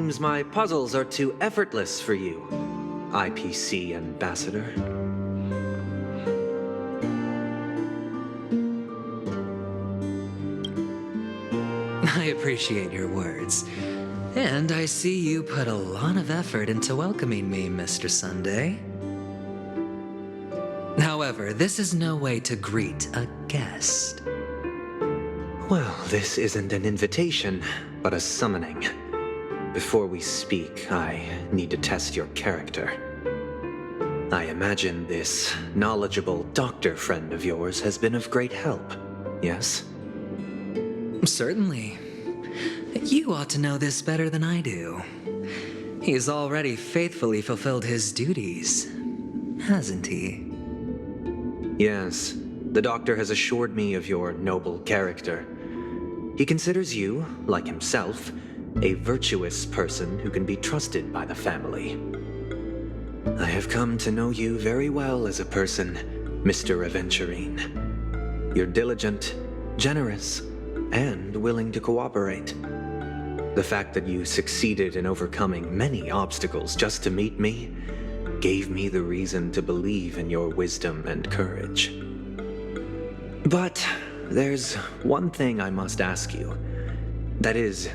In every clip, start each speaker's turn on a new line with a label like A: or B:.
A: seems my puzzles are too effortless for you, IPC Ambassador.
B: I appreciate your words. And I see you put a lot of effort into welcoming me, Mr. Sunday. However, this is no way to greet a guest.
A: Well, this isn't an invitation, but a summoning. Before we speak, I need to test your character. I imagine this knowledgeable doctor friend of yours has been of great help, yes?
B: Certainly. You ought to know this better than I do. He's already faithfully fulfilled his duties, hasn't he?
A: Yes, the doctor has assured me of your noble character. He considers you, like himself, a virtuous person who can be trusted by the family. I have come to know you very well as a person, Mr. Aventurine. You're diligent, generous, and willing to cooperate. The fact that you succeeded in overcoming many obstacles just to meet me gave me the reason to believe in your wisdom and courage. But there's one thing I must ask you. That is,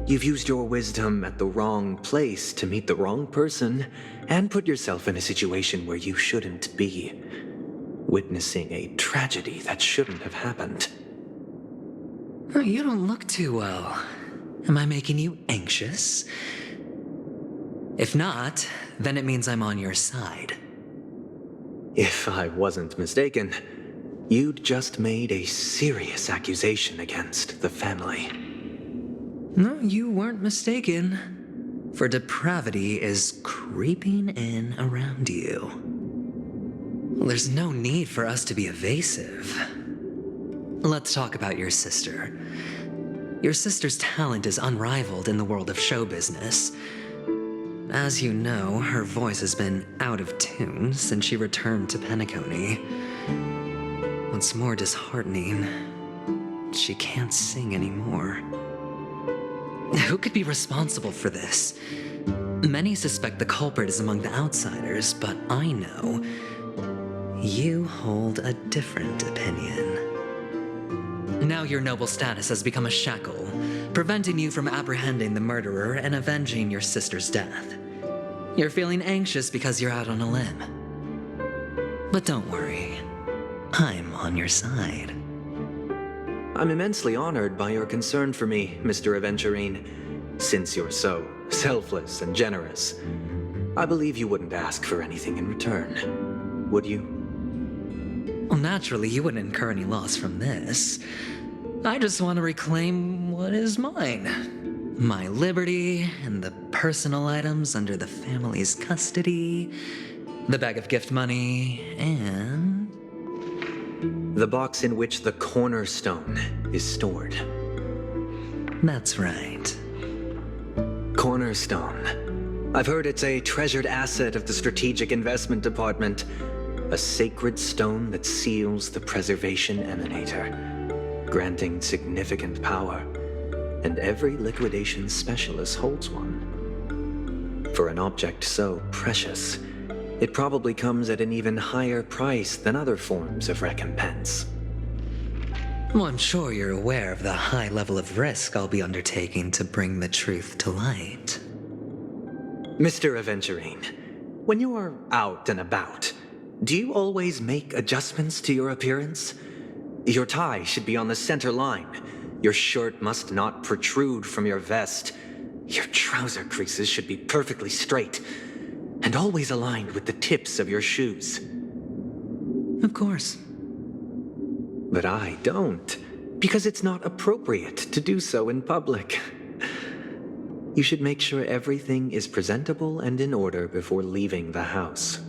A: you've used your wisdom at the wrong place to meet the wrong person and put yourself in a situation where you shouldn't be, witnessing a tragedy that shouldn't have happened.
B: You don't look too well. Am I making you anxious? If not, then it means I'm on your side.
A: If I wasn't mistaken, you'd just made a serious accusation against the family.
B: No, you weren't mistaken. For depravity is creeping in around you. There's no need for us to be evasive. Let's talk about your sister. Your sister's talent is unrivaled in the world of show business. As you know, her voice has been out of tune since she returned to Penacony. What's more disheartening, she can't sing anymore. Who could be responsible for this? Many suspect the culprit is among the outsiders, but I know you hold a different opinion. Now your noble status has become a shackle, preventing you from apprehending the murderer and avenging your sister's death. You're feeling anxious because you're out on a limb. But don't worry, I'm on your side.
A: I'm immensely honored by your concern for me, Mr. Aventurine. Since you're so selfless and generous, I believe you wouldn't ask for anything in return, would you?
B: Well, naturally, you wouldn't incur any loss from this. I just want to reclaim what is mine. My liberty and the personal items under the family's custody, the bag of gift money, and
A: the box in which the cornerstone is stored.
B: That's right.
A: Cornerstone. I've heard it's a treasured asset of the Strategic Investment Department. A sacred stone that seals the Preservation Emanator, granting significant power. And every liquidation specialist holds one. For an object so precious, it probably comes at an even higher price than other forms of recompense.
B: Well, I'm sure you're aware of the high level of risk I'll be undertaking to bring the truth to light.
A: Mr. Aventurine, when you are out and about, do you always make adjustments to your appearance? Your tie should be on the center line. Your shirt must not protrude from your vest. Your trouser creases should be perfectly straight and always aligned with the tips of your shoes.
B: Of course.
A: But I don't, because it's not appropriate to do so in public. You should make sure everything is presentable and in order before leaving the house.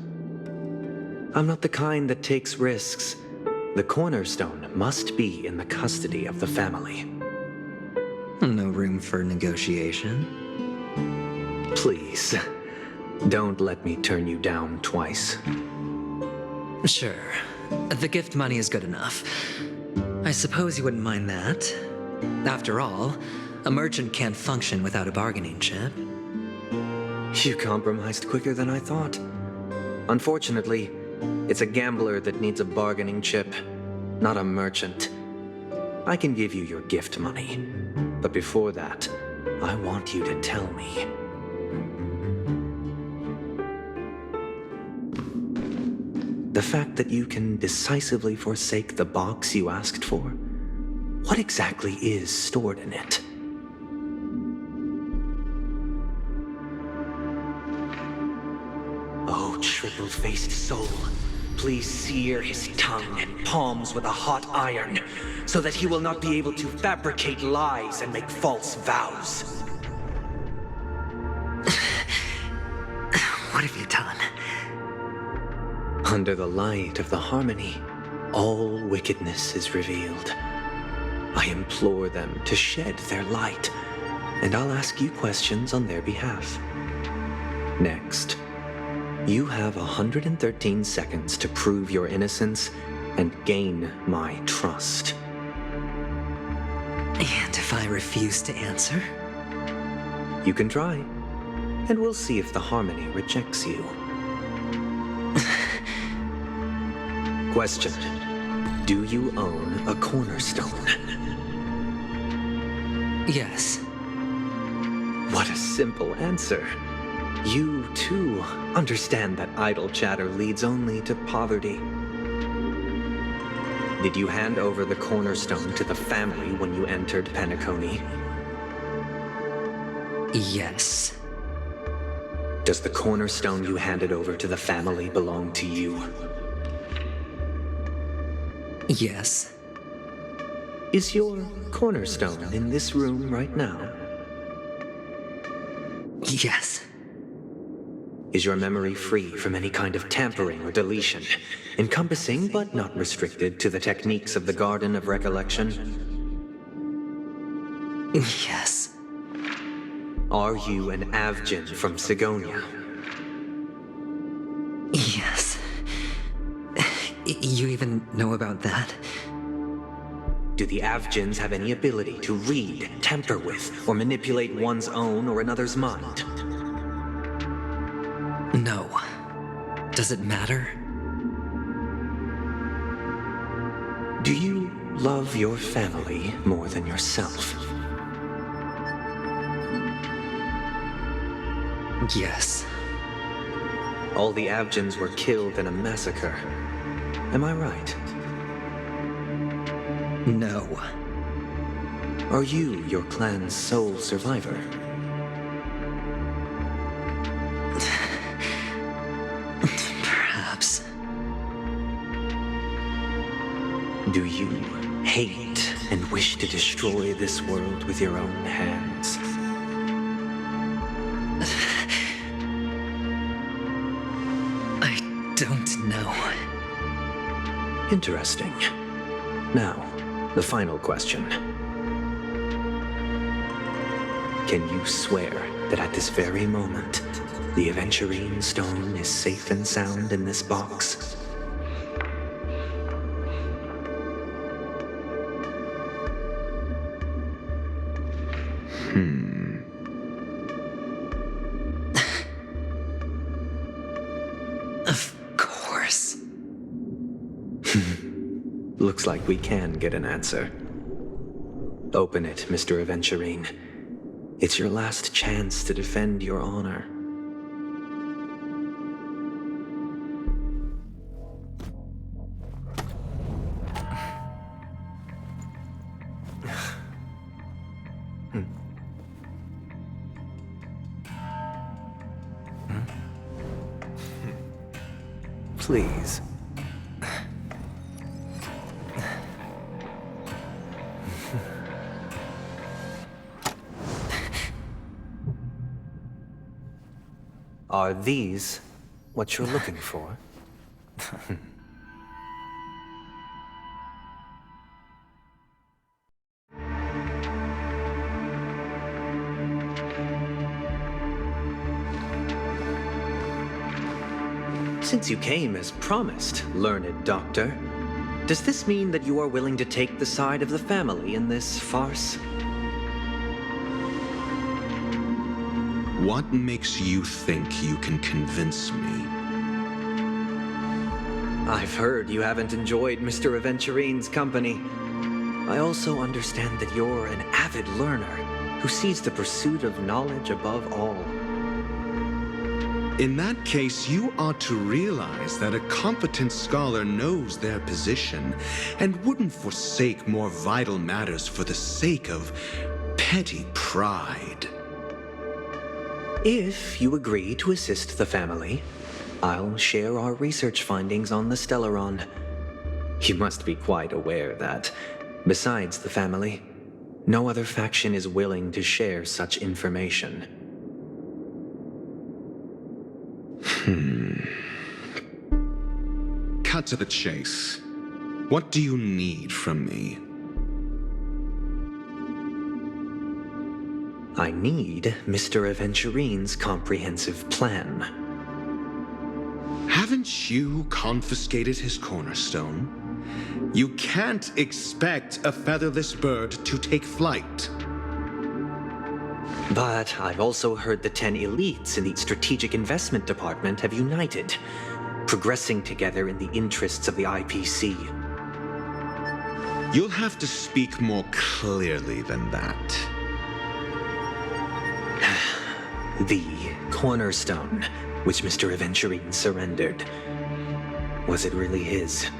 A: I'm not the kind that takes risks. The cornerstone must be in the custody of the family.
B: No room for negotiation.
A: Please, don't let me turn you down twice.
B: Sure. The gift money is good enough. I suppose you wouldn't mind that. After all, A merchant can't function without a bargaining chip.
A: You compromised quicker than I thought. Unfortunately, it's a gambler that needs a bargaining chip, not a merchant. I can give you your gift money, but before that, I want you to tell me. The fact that you can decisively forsake the box you asked for, what exactly is stored in it? Oh, triple-faced soul, please sear his tongue and palms with a hot iron, so that he will not be able to fabricate lies and make false vows.
B: What have you done?
A: Under the light of the harmony, all wickedness is revealed. I implore them to shed their light, and I'll ask you questions on their behalf. Next, you have 113 seconds to prove your innocence and gain my trust.
B: And if I refuse to answer?
A: You can try, and we'll see if the harmony rejects you. Question: do you own a cornerstone?
B: Yes.
A: What a simple answer. You, too, understand that idle chatter leads only to poverty. Did you hand over the cornerstone to the family when you entered Penacony?
B: Yes.
A: Does the cornerstone you handed over to the family belong to you?
B: Yes.
A: Is your cornerstone in this room right now?
B: Yes.
A: Is your memory free from any kind of tampering or deletion, encompassing but not restricted to the techniques of the Garden of Recollection?
B: Yes.
A: Are you an Avgin from Sigonia?
B: Yes. You even know about that?
A: Do the Avgins have any ability to read, tamper with, or manipulate one's own or another's mind?
B: No. Does it matter?
A: Do you love your family more than yourself?
B: Yes.
A: All the Avgins were killed in a massacre. Am I right?
B: No.
A: Are you your clan's sole survivor?
B: Perhaps.
A: Do you hate and wish to destroy this world with your own hands?
B: I don't know.
A: Interesting. Now, the final question. Can you swear that at this very moment, the Aventurine stone is safe and sound in this box?
B: Of course.
A: Looks like we can get an answer. Open it, Mr. Aventurine. It's your last chance to defend your honor. Please. Are these what you're looking for? Since you came as promised, learned doctor, does this mean that you are willing to take the side of the family in this farce?
C: What makes you think you can convince me?
A: I've heard you haven't enjoyed Mr. Aventurine's company. I also understand that you're an avid learner who sees the pursuit of knowledge above all.
C: In that case, you ought to realize that a competent scholar knows their position and wouldn't forsake more vital matters for the sake of petty pride.
A: If you agree to assist the family, I'll share our research findings on the Stellaron. You must be quite aware that, besides the family, no other faction is willing to share such information.
C: Cut to the chase. What do you need from me?
A: I need Mr. Aventurine's comprehensive plan.
C: Haven't you confiscated his cornerstone? You can't expect a featherless bird to take flight.
A: But I've also heard the 10 elites in the Strategic Investment Department have united, progressing together in the interests of the IPC.
C: You'll have to speak more clearly than that.
A: The cornerstone, which Mr. Aventurine surrendered. Was it really his?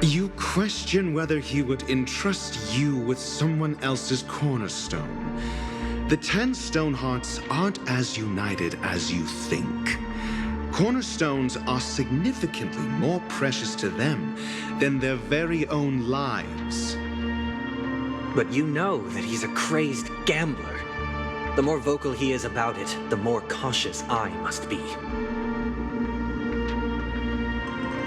C: You question whether he would entrust you with someone else's cornerstone. The 10 Stonehearts aren't as united as you think. Cornerstones are significantly more precious to them than their very own lives.
A: But you know that he's a crazed gambler. The more vocal he is about it, the more cautious I must be.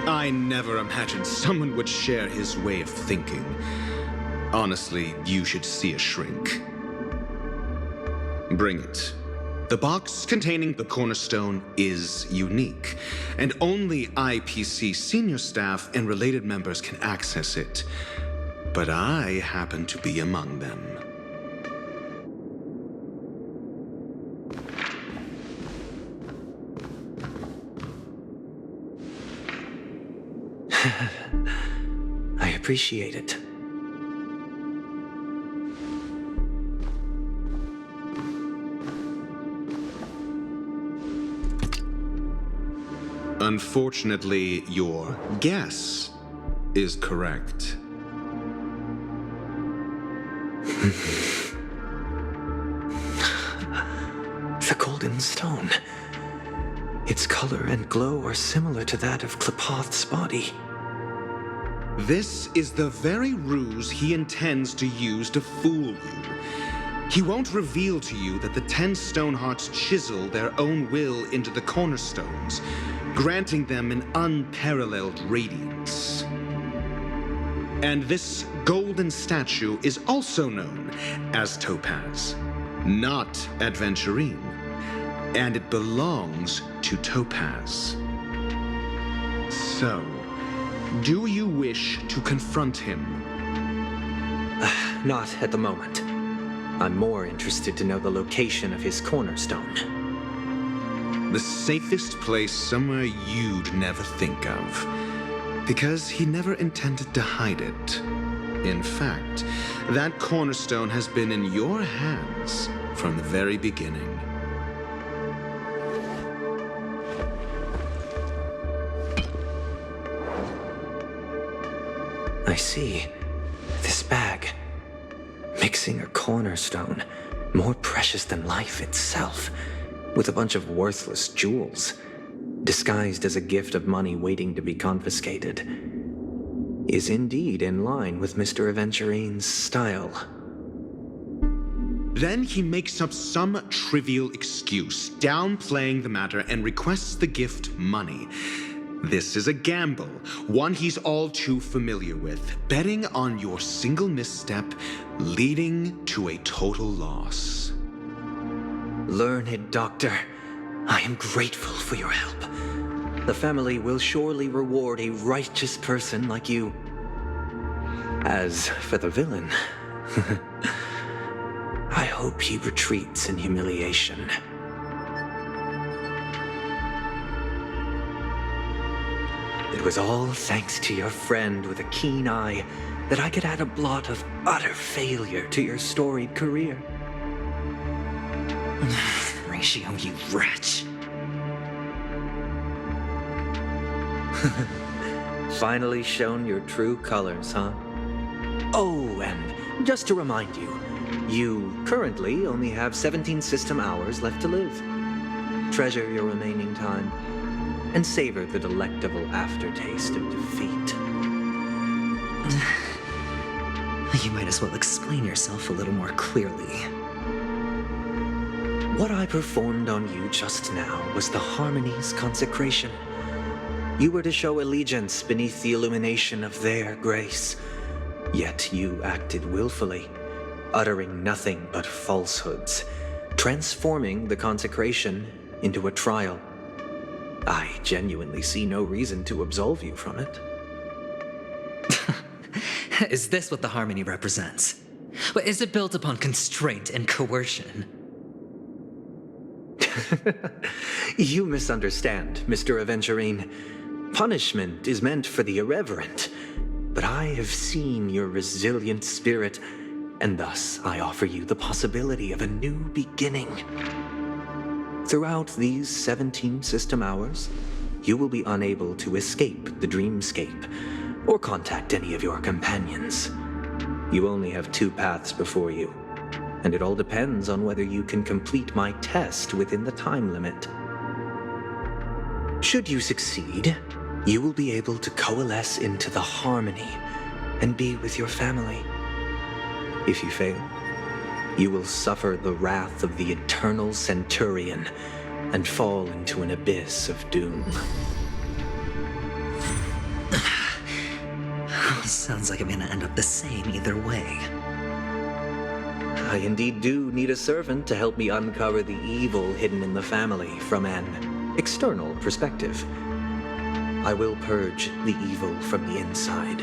C: I never imagined someone would share his way of thinking. Honestly, you should see a shrink. Bring it. The box containing the cornerstone is unique, and only IPC senior staff and related members can access it. But I happen to be among them.
A: I appreciate it.
C: Unfortunately, your guess is correct.
A: The golden stone. Its color and glow are similar to that of Klepoth's body.
C: This is the very ruse he intends to use to fool you. He won't reveal to you that the 10 Stonehearts chisel their own will into the cornerstones, granting them an unparalleled radiance. And this golden statue is also known as Topaz, not Adventurine, and it belongs to Topaz. So, do you wish to confront him?
A: Not at the moment. I'm more interested to know the location of his cornerstone.
C: The safest place somewhere you'd never think of, because he never intended to hide it. In fact, that cornerstone has been in your hands from the very beginning.
A: I see. This bag. Mixing a cornerstone, more precious than life itself, with a bunch of worthless jewels, disguised as a gift of money waiting to be confiscated, is indeed in line with Mr. Aventurine's style.
C: Then he makes up some trivial excuse, downplaying the matter, and requests the gift money. This is a gamble, one he's all too familiar with, betting on your single misstep, leading to a total loss.
A: Learned Doctor, I am grateful for your help. The family will surely reward a righteous person like you. As for the villain, hope he retreats in humiliation. It was all thanks to your friend with a keen eye that I could add a blot of utter failure to your storied career.
B: Ratio, you wretch.
A: Finally shown your true colors, huh? Oh, and just to remind you, you currently only have 17 system hours left to live. Treasure your remaining time, and savor the delectable aftertaste of defeat.
B: You might as well explain yourself a little more clearly.
A: What I performed on you just now was the Harmony's consecration. You were to show allegiance beneath the illumination of their grace. Yet you acted willfully, uttering nothing but falsehoods, transforming the consecration into a trial. I genuinely see no reason to absolve you from it.
B: Is this what the Harmony represents? But is it built upon constraint and coercion?
A: You misunderstand, Mr. Aventurine. Punishment is meant for the irreverent, but I have seen your resilient spirit, and thus I offer you the possibility of a new beginning. Throughout these 17 system hours, you will be unable to escape the dreamscape or contact any of your companions. You only have 2 paths before you, and it all depends on whether you can complete my test within the time limit. Should you succeed, you will be able to coalesce into the Harmony and be with your family. If you fail, you will suffer the wrath of the eternal Centurion and fall into an abyss of doom.
B: Sounds like I'm gonna end up the same either way.
A: I indeed do need a servant to help me uncover the evil hidden in the family from an external perspective. I will purge the evil from the inside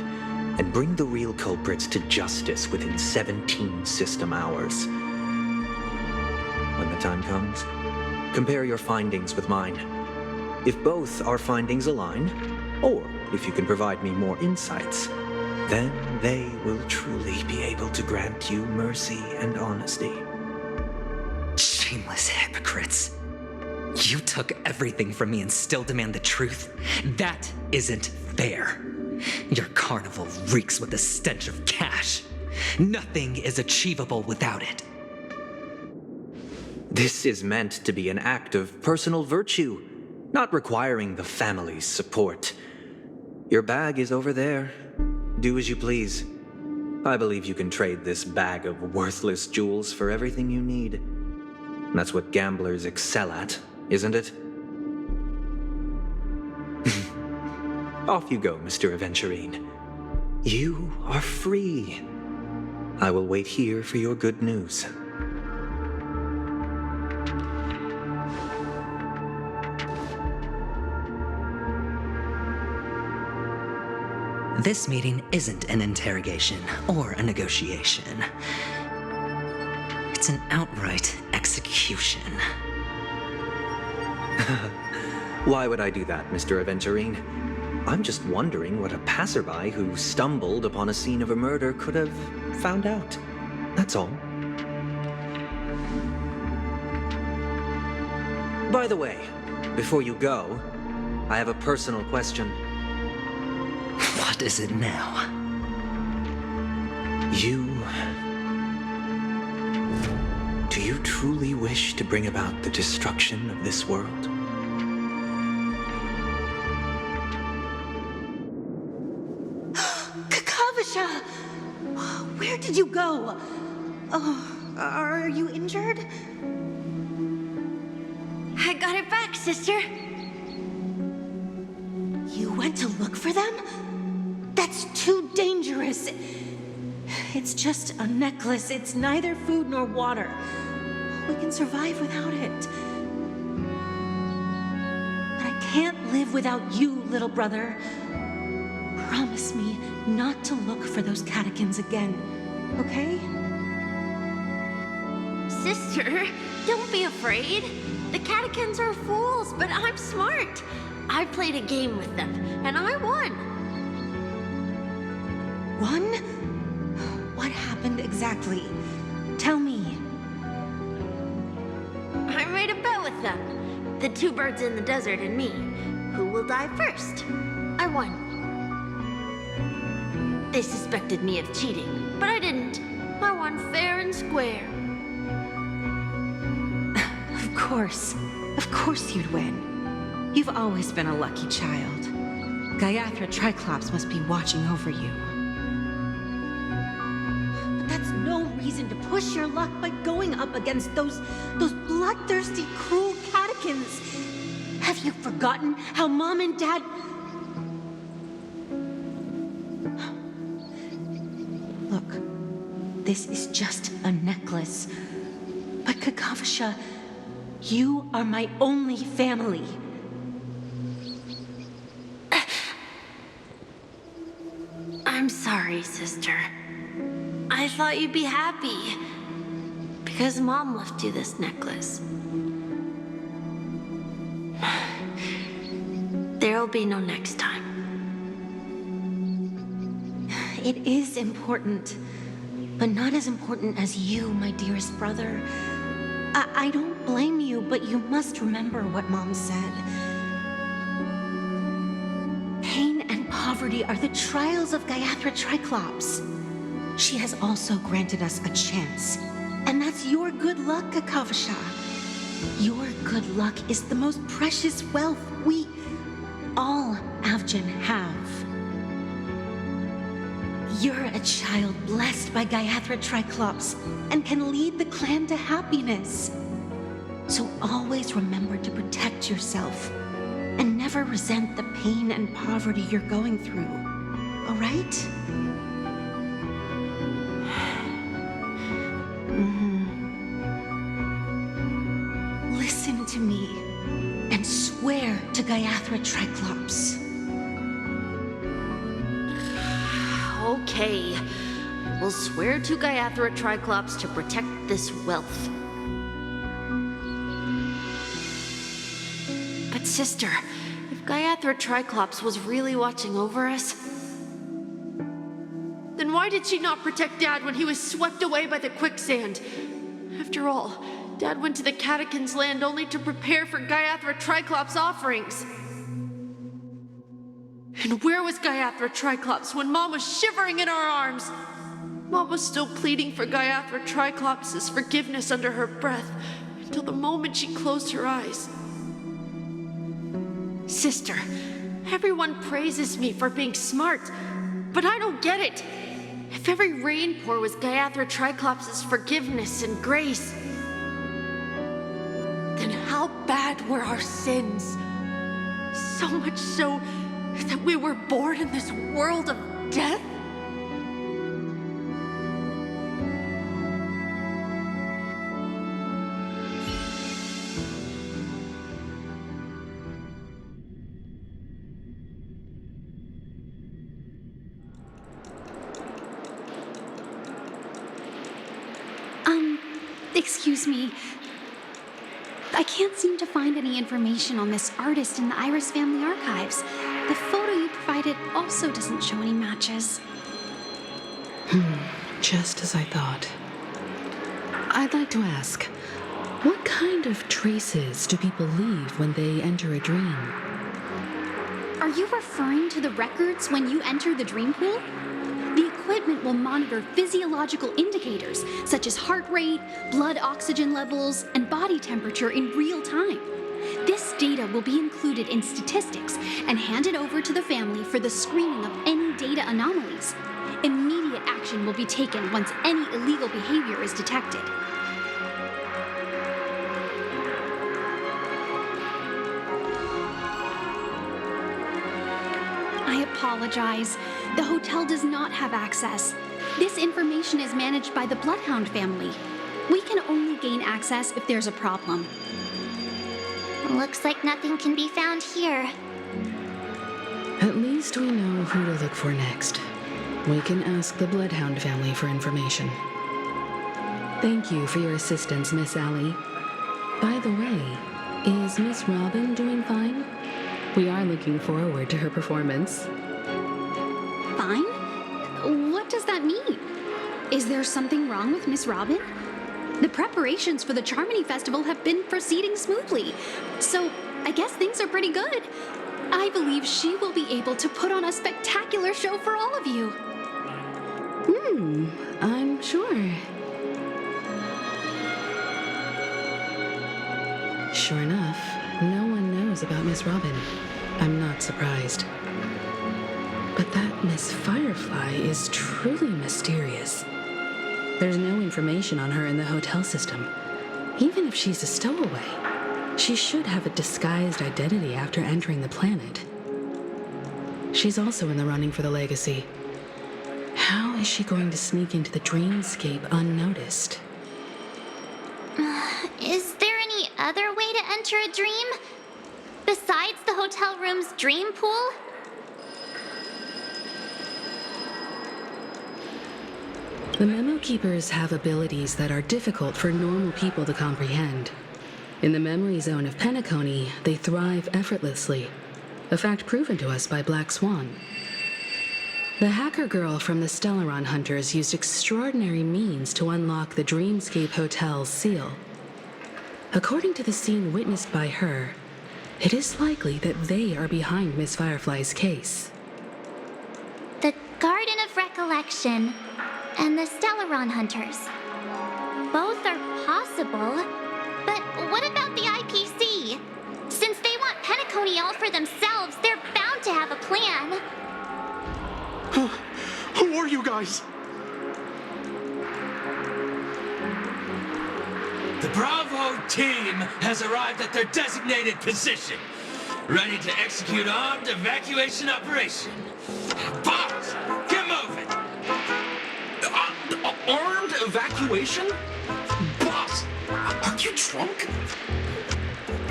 A: and bring the real culprits to justice within 17 system hours. When the time comes, compare your findings with mine. If both our findings align, or if you can provide me more insights, then they will truly be able to grant you mercy and honesty.
B: Shameless hypocrites. You took everything from me and still demand the truth? That isn't fair. Your carnival reeks with the stench of cash. Nothing is achievable without it.
A: This is meant to be an act of personal virtue, not requiring the family's support. Your bag is over there. Do as you please. I believe you can trade this bag of worthless jewels for everything you need. That's what gamblers excel at, isn't it? Off you go, Mr. Aventurine. You are free. I will wait here for your good news.
B: This meeting isn't an interrogation or a negotiation. It's an outright execution.
A: Why would I do that, Mr. Aventurine? I'm just wondering what a passerby who stumbled upon a scene of a murder could have found out. That's all. By the way, before you go, I have a personal question.
B: What is it now?
A: Do you truly wish to bring about the destruction of this world?
D: Kakavasha! Where did you go? Oh, are you injured?
E: I got it back, sister.
D: You went to look for them? That's too dangerous. It's just a necklace. It's neither food nor water. We can survive without it. But I can't live without you, little brother. Promise me not to look for those catechins again, okay?
E: sister, don't be afraid. The catechins are fools, but I'm smart. I played a game with them, and I won.
D: Won? What happened exactly? Tell me.
E: I made a bet with them. The two birds in the desert and me. Who will die first? I won. They suspected me of cheating, but I didn't. I won fair and square.
D: Of course you'd win. You've always been a lucky child. Gaiathra Triclops must be watching over you. But that's no reason to push your luck by going up against those bloodthirsty, cruel catechins. Have you forgotten how Mom and Dad... Look, this is just a necklace. But Kakavasha, you are my only family.
E: I'm sorry, sister. I thought you'd be happy. Because Mom left you this necklace. There'll be no next time.
D: It is important, but not as important as you, my dearest brother. I don't blame you, but you must remember what Mom said. Pain and poverty are the trials of Gaiathra Triclops. She has also granted us a chance, and that's your good luck, Kakavasha. Your good luck is the most precious wealth we, all Avgin, have. You're a child blessed by Gaiathra Triclops and can lead the clan to happiness. So always remember to protect yourself and never resent the pain and poverty you're going through. All right? Listen to me and swear to Gaiathra Triclops.
E: Okay. We'll swear to Gaiathra Triclops to protect this wealth. But sister, if Gaiathra Triclops was really watching over us, then why did she not protect Dad when he was swept away by the quicksand? After all, Dad went to the Catechins' land only to prepare for Gaiathra Triclops' offerings. And where was Gaiathra Triclops when Mom was shivering in our arms? Mom was still pleading for Gaiathra Triclops' forgiveness under her breath until the moment she closed her eyes. Sister, everyone praises me for being smart, but I don't get it. If every rain pour was Gaiathra Triclops' forgiveness and grace, then how bad were our sins? So much so that we were born in this world of death?
F: Excuse me. I can't seem to find any information on this artist in the Iris family archives. The photo you provided also doesn't show any matches.
G: Just as I thought. I'd like to ask, what kind of traces do people leave when they enter a dream?
F: Are you referring to the records when you enter the dream pool? The equipment will monitor physiological indicators such as heart rate, blood oxygen levels, and body temperature in real time. This data will be included in statistics and handed over to the family for the screening of any data anomalies. Immediate action will be taken once any illegal behavior is detected. I apologize. The hotel does not have access. This information is managed by the Bloodhound family. We can only gain access if there's a problem.
E: Looks like nothing can be found here.
G: At least we know who to look for next. We can ask the Bloodhound family for information. Thank you for your assistance, Miss Allie. By the way, is Miss Robin doing fine? We are looking forward to her performance.
F: Fine? What does that mean? Is there something wrong with Miss Robin? The preparations for the Charmony Festival have been proceeding smoothly, so I guess things are pretty good. I believe she will be able to put on a spectacular show for all of you.
G: I'm sure. Sure enough, no one knows about Miss Robin. I'm not surprised. But that Miss Firefly is truly mysterious. There's no information on her in the hotel system. Even if she's a stowaway, she should have a disguised identity after entering the planet. She's also in the running for the legacy. How is she going to sneak into the dreamscape unnoticed?
H: Is there any other way to enter a dream? Besides the hotel room's dream pool?
G: The Memo Keepers have abilities that are difficult for normal people to comprehend. In the memory zone of Penacony, they thrive effortlessly, a fact proven to us by Black Swan. The hacker girl from the Stellaron Hunters used extraordinary means to unlock the Dreamscape Hotel's seal. According to the scene witnessed by her, it is likely that they are behind Miss Firefly's case.
H: The Garden of Recollection and the Stellaron Hunters. Both are possible, but what about the IPC? Since they want Penacony all for themselves, they're bound to have a plan.
I: Who are you guys?
J: The Bravo team has arrived at their designated position, ready to execute armed evacuation operation. Boss, get moving!
I: Armed evacuation? Boss, are you drunk?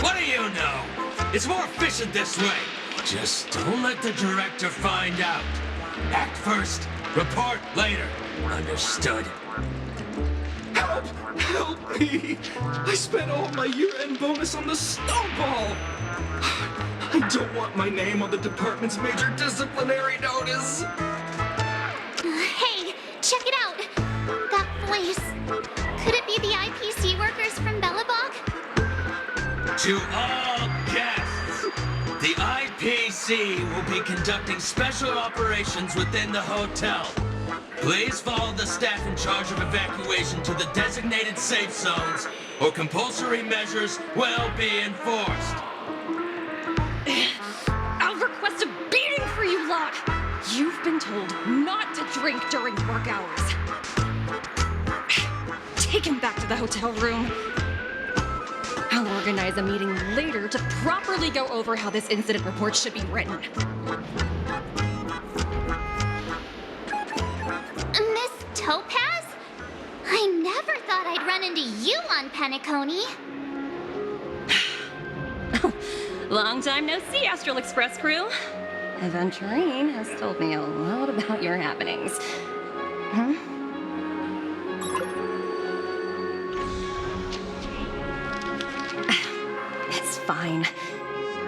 J: What do you know? It's more efficient this way. Just don't let the director find out. Act first, report later. Understood?
I: Help! Help me! I spent all my year-end bonus on the snowball! I don't want my name on the department's major disciplinary notice!
H: Hey, check it out! That voice. Could it be the IPC workers from Bellabog?
J: To all guests, the IPC will be conducting special operations within the hotel. Please follow the staff in charge of evacuation to the designated safe zones, or compulsory measures will be enforced.
K: I'll request a beating for you lot! You've been told not to drink during work hours. Take him back to the hotel room. I'll organize a meeting later to properly go over how this incident report should be written.
H: Miss Topaz? I never thought I'd run into you on Penacony.
K: Long time no see, Astral Express crew. Aventurine has told me a lot about your happenings. Huh? It's fine.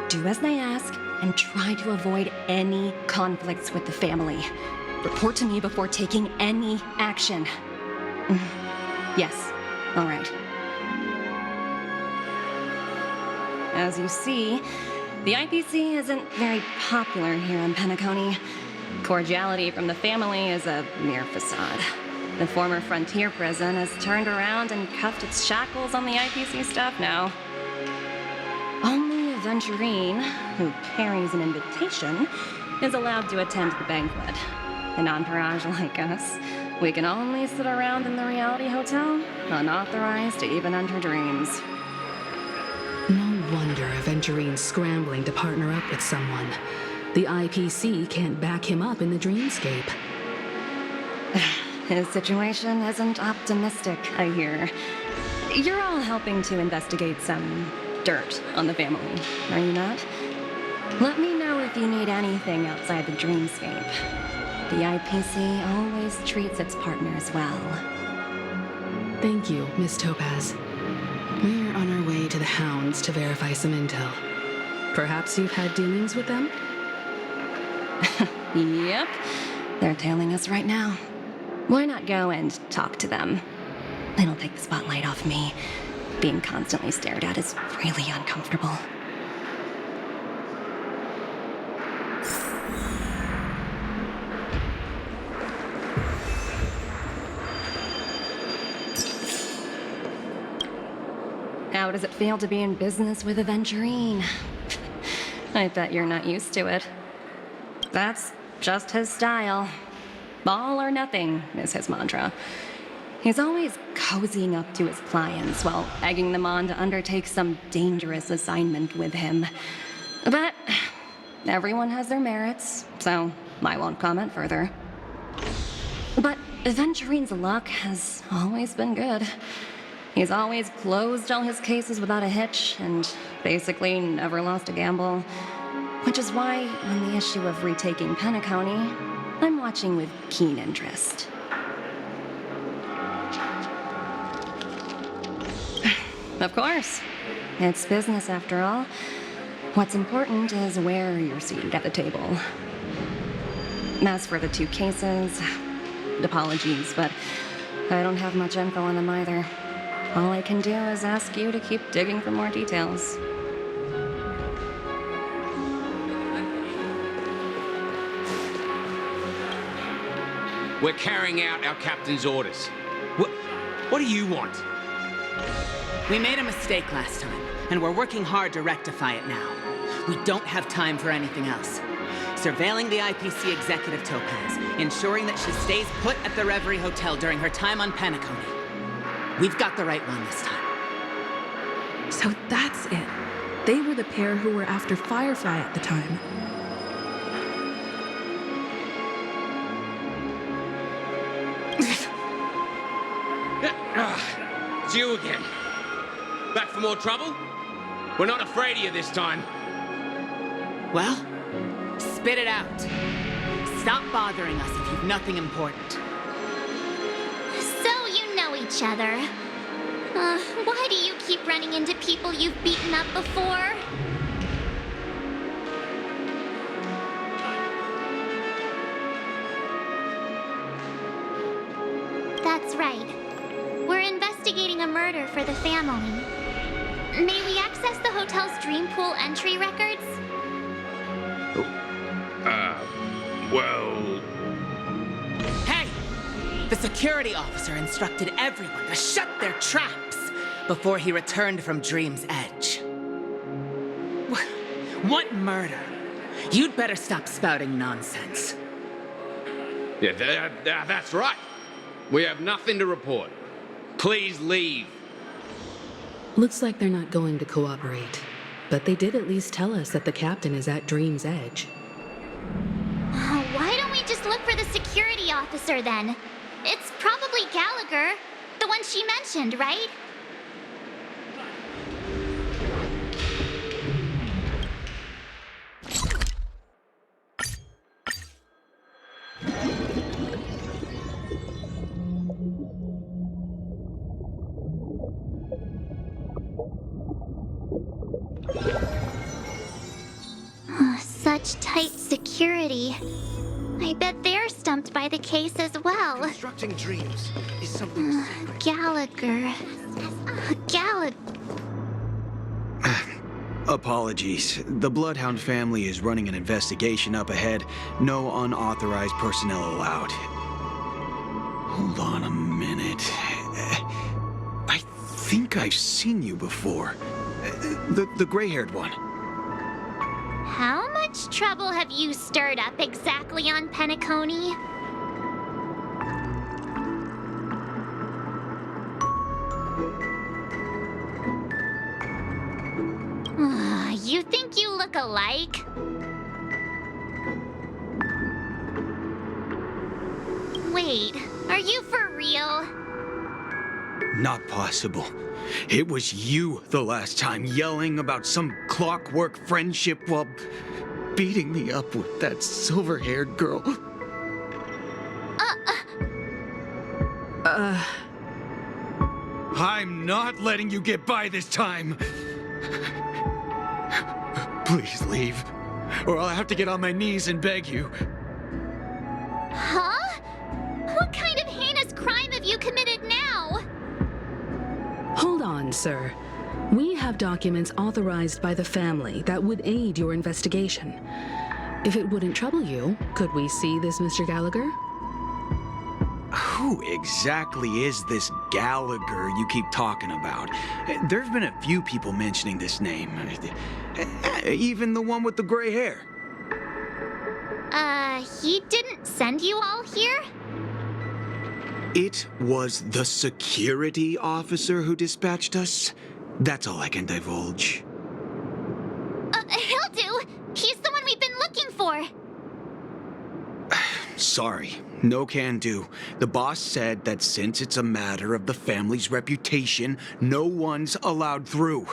K: Do as I ask and try to avoid any conflicts with the family. Report to me before taking any action. Yes, all right. As you see, the IPC isn't very popular here in Penacony. Cordiality from the family is a mere facade. The former frontier prison has turned around and cuffed its shackles on the IPC staff now. Only Aventurine, who carries an invitation, is allowed to attend the banquet. An entourage like us, we can only sit around in the reality hotel, unauthorized to even enter dreams.
G: No wonder Aventurine's scrambling to partner up with someone. The IPC can't back him up in the dreamscape.
K: His situation isn't optimistic, I hear. You're all helping to investigate some dirt on the family, are you not? Let me know if you need anything outside the dreamscape. The IPC always treats its partners well.
G: Thank you, Miss Topaz. We're on our way to the Hounds to verify some intel. Perhaps you've had dealings with them?
K: Yep. They're tailing us right now. Why not go and talk to them? It'll take the spotlight off me. Being constantly stared at is really uncomfortable. How does it feel to be in business with Aventurine? I bet you're not used to it. That's just his style. All or nothing is his mantra. He's always cozying up to his clients while egging them on to undertake some dangerous assignment with him. But everyone has their merits, so I won't comment further. But Aventurine's luck has always been good. He's always closed all his cases without a hitch and basically never lost a gamble. Which is why, on the issue of retaking Penacony, I'm watching with keen interest. Of course. It's business after all. What's important is where you're seated at the table. As for the 2 cases, apologies, but I don't have much info on them either. All I can do is ask you to keep digging for more details.
L: We're carrying out our captain's orders. What do you want?
M: We made a mistake last time, and we're working hard to rectify it now. We don't have time for anything else. Surveilling the IPC executive Topaz, ensuring that she stays put at the Reverie Hotel during her time on Penacony. We've got the right one this time.
N: So that's it. They were the pair who were after Firefly at the time.
L: It's you again. Back for more trouble? We're not afraid of you this time.
M: Well, spit it out. Stop bothering us if you've nothing important.
H: So you know each other. Why do you keep running into people you've beaten up before? That's right. We're investigating a murder for the family. May we access the hotel's dream pool entry records?
L: Well...
M: Hey! The security officer instructed everyone to shut their traps before he returned from Dream's Edge. What murder? You'd better stop spouting nonsense.
L: Yeah, that's right. We have nothing to report. Please leave.
G: Looks like they're not going to cooperate. But they did at least tell us that the captain is at Dream's Edge.
H: Why don't we just look for the security officer then? It's probably Gallagher, the one she mentioned, right? Such tight security. I bet they're stumped by the case as well.
O: Constructing dreams is something sacred.
H: Gallagher. Gallagher.
O: Apologies. The Bloodhound family is running an investigation up ahead. No unauthorized personnel allowed. Hold on a minute. I think I've seen you before. The gray-haired one.
H: How much trouble have you stirred up exactly on Penacony? You think you look alike? Wait, are you for real?
O: Not possible. It was you the last time, yelling about some clockwork friendship while beating me up with that silver-haired girl. I'm not letting you get by this time. Please leave, or I'll have to get on my knees and beg you.
H: Huh? What kind of heinous crime have you committed now?
G: Hold on, sir. We have documents authorized by the family that would aid your investigation. If it wouldn't trouble you, could we see this, Mr. Gallagher?
O: Who exactly is this Gallagher you keep talking about? There've been a few people mentioning this name. Even the one with the gray hair.
H: He didn't send you all here?
O: It was the security officer who dispatched us. That's all I can divulge.
H: He'll do. He's the one we've been looking for.
O: Sorry, no can do. The boss said that since it's a matter of the family's reputation, no one's allowed through.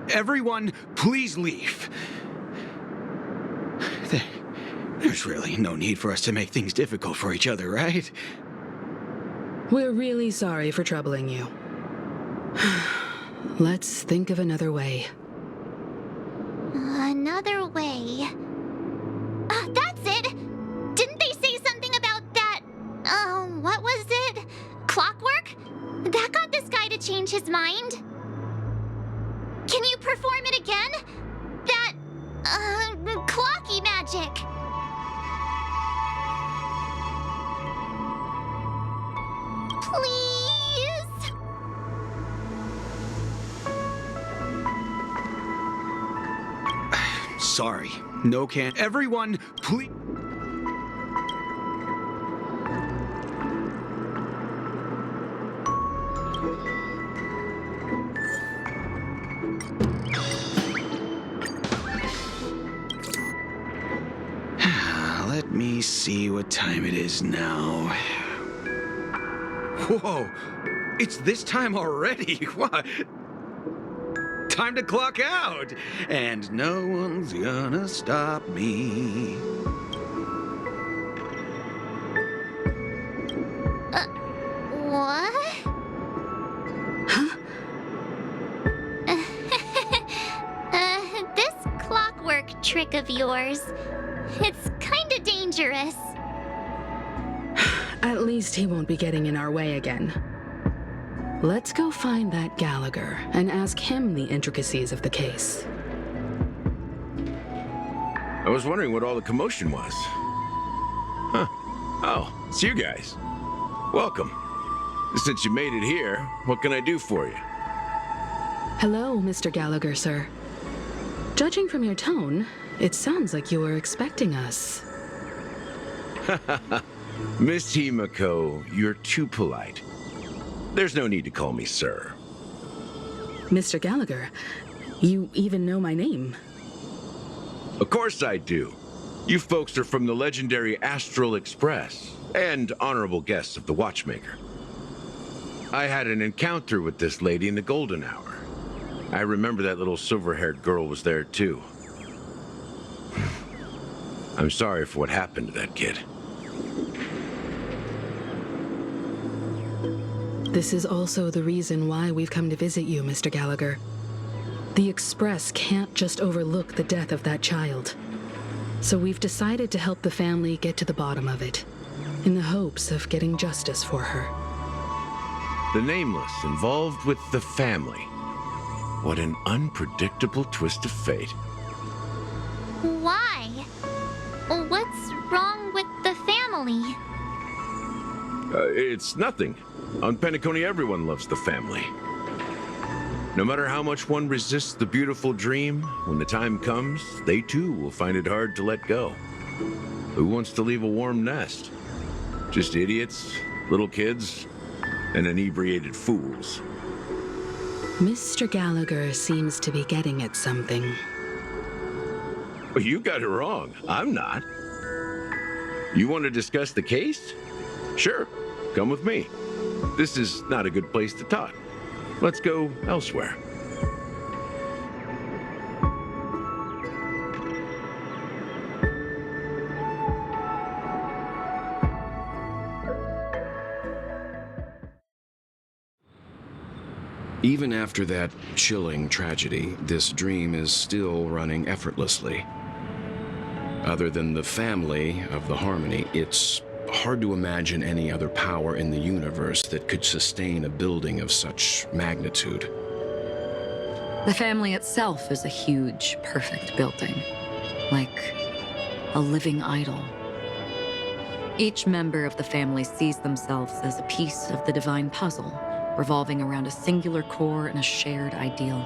O: Everyone, please leave. There's really no need for us to make things difficult for each other, right?
G: We're really sorry for troubling you. Let's think of another way.
H: Another way. That's it! Didn't they say something about that? What was it? Clockwork? That got this guy to change his mind. Can you perform it again? That, clocky magic. Please?
O: Sorry, no can. Everyone, please. Let me see what time it is now. Whoa, it's this time already. What? Time to clock out, and no one's gonna stop me.
H: What?
G: Huh?
H: This clockwork trick of yours, it's kinda dangerous.
G: At least he won't be getting in our way again. Let's go find that Gallagher and ask him the intricacies of the case.
P: I was wondering what all the commotion was. Huh. Oh, it's you guys. Welcome. Since you made it here, what can I do for you?
G: Hello, Mr. Gallagher, sir. Judging from your tone, it sounds like you were expecting us.
P: Miss Himiko, you're too polite. There's no need to call me sir.
G: Mr. Gallagher, you even know my name.
P: Of course I do. You folks are from the legendary Astral Express and honorable guests of the Watchmaker. I had an encounter with this lady in the Golden Hour. I remember that little silver-haired girl was there too. I'm sorry for what happened to that kid.
G: This is also the reason why we've come to visit you, Mr. Gallagher. The Express can't just overlook the death of that child. So we've decided to help the family get to the bottom of it, in the hopes of getting justice for her.
P: The Nameless involved with the family. What an unpredictable twist of fate.
H: Why? What's wrong with the family?
P: It's nothing. On Penacony, everyone loves the family. No matter how much one resists the beautiful dream, when the time comes, they too will find it hard to let go. Who wants to leave a warm nest? Just idiots, little kids, and inebriated fools.
G: Mr. Gallagher seems to be getting at something.
P: Well, you got it wrong. I'm not. You want to discuss the case? Sure, come with me. This is not a good place to talk. Let's go elsewhere.
Q: Even after that chilling tragedy, this dream is still running effortlessly. Other than the family of the Harmony, it's hard to imagine any other power in the universe that could sustain a building of such magnitude.
R: The family itself is a huge, perfect building, like a living idol. Each member of the family sees themselves as a piece of the divine puzzle, revolving around a singular core and a shared ideal.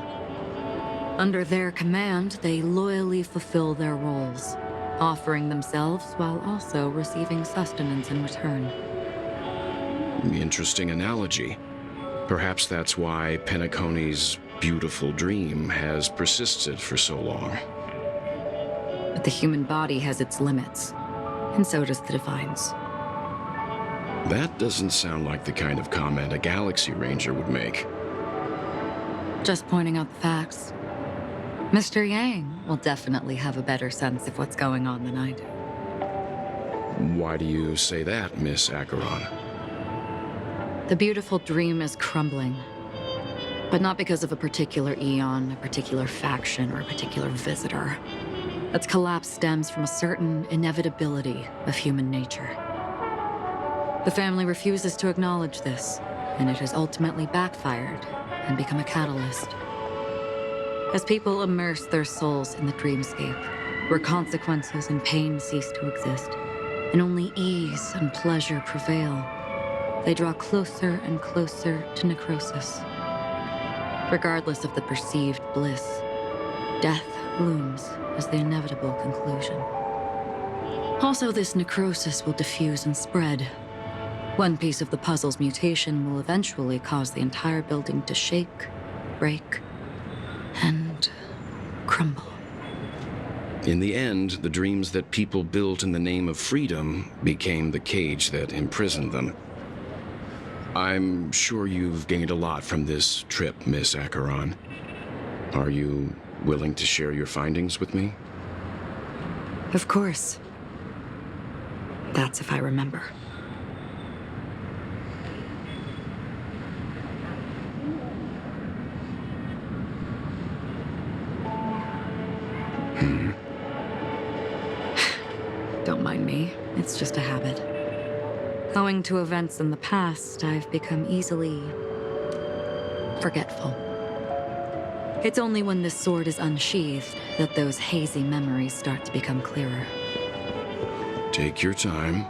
R: Under their command, they loyally fulfill their roles, offering themselves while also receiving sustenance in return.
Q: Interesting analogy. Perhaps that's why Penacony's beautiful dream has persisted for so long.
R: But the human body has its limits, and so does the divine's.
Q: That doesn't sound like the kind of comment a Galaxy Ranger would make.
R: Just pointing out the facts. Mr. Yang will definitely have a better sense of what's going on than I do.
Q: Why do you say that, Miss Acheron?
R: The beautiful dream is crumbling. But not because of a particular eon, a particular faction, or a particular visitor. Its collapse stems from a certain inevitability of human nature. The family refuses to acknowledge this, and it has ultimately backfired and become a catalyst. As people immerse their souls in the dreamscape, where consequences and pain cease to exist, and only ease and pleasure prevail, they draw closer and closer to necrosis. Regardless of the perceived bliss, death looms as the inevitable conclusion. Also, this necrosis will diffuse and spread. One piece of the puzzle's mutation will eventually cause the entire building to shake, break, and crumble.
Q: In the end, the dreams that people built in the name of freedom became the cage that imprisoned them. I'm sure you've gained a lot from this trip, Miss Acheron. Are you willing to share your findings with me?
R: Of course. That's if I remember. Don't mind me. It's just a habit. Owing to events in the past, I've become easily forgetful. It's only when this sword is unsheathed that those hazy memories start to become clearer.
Q: Take your time.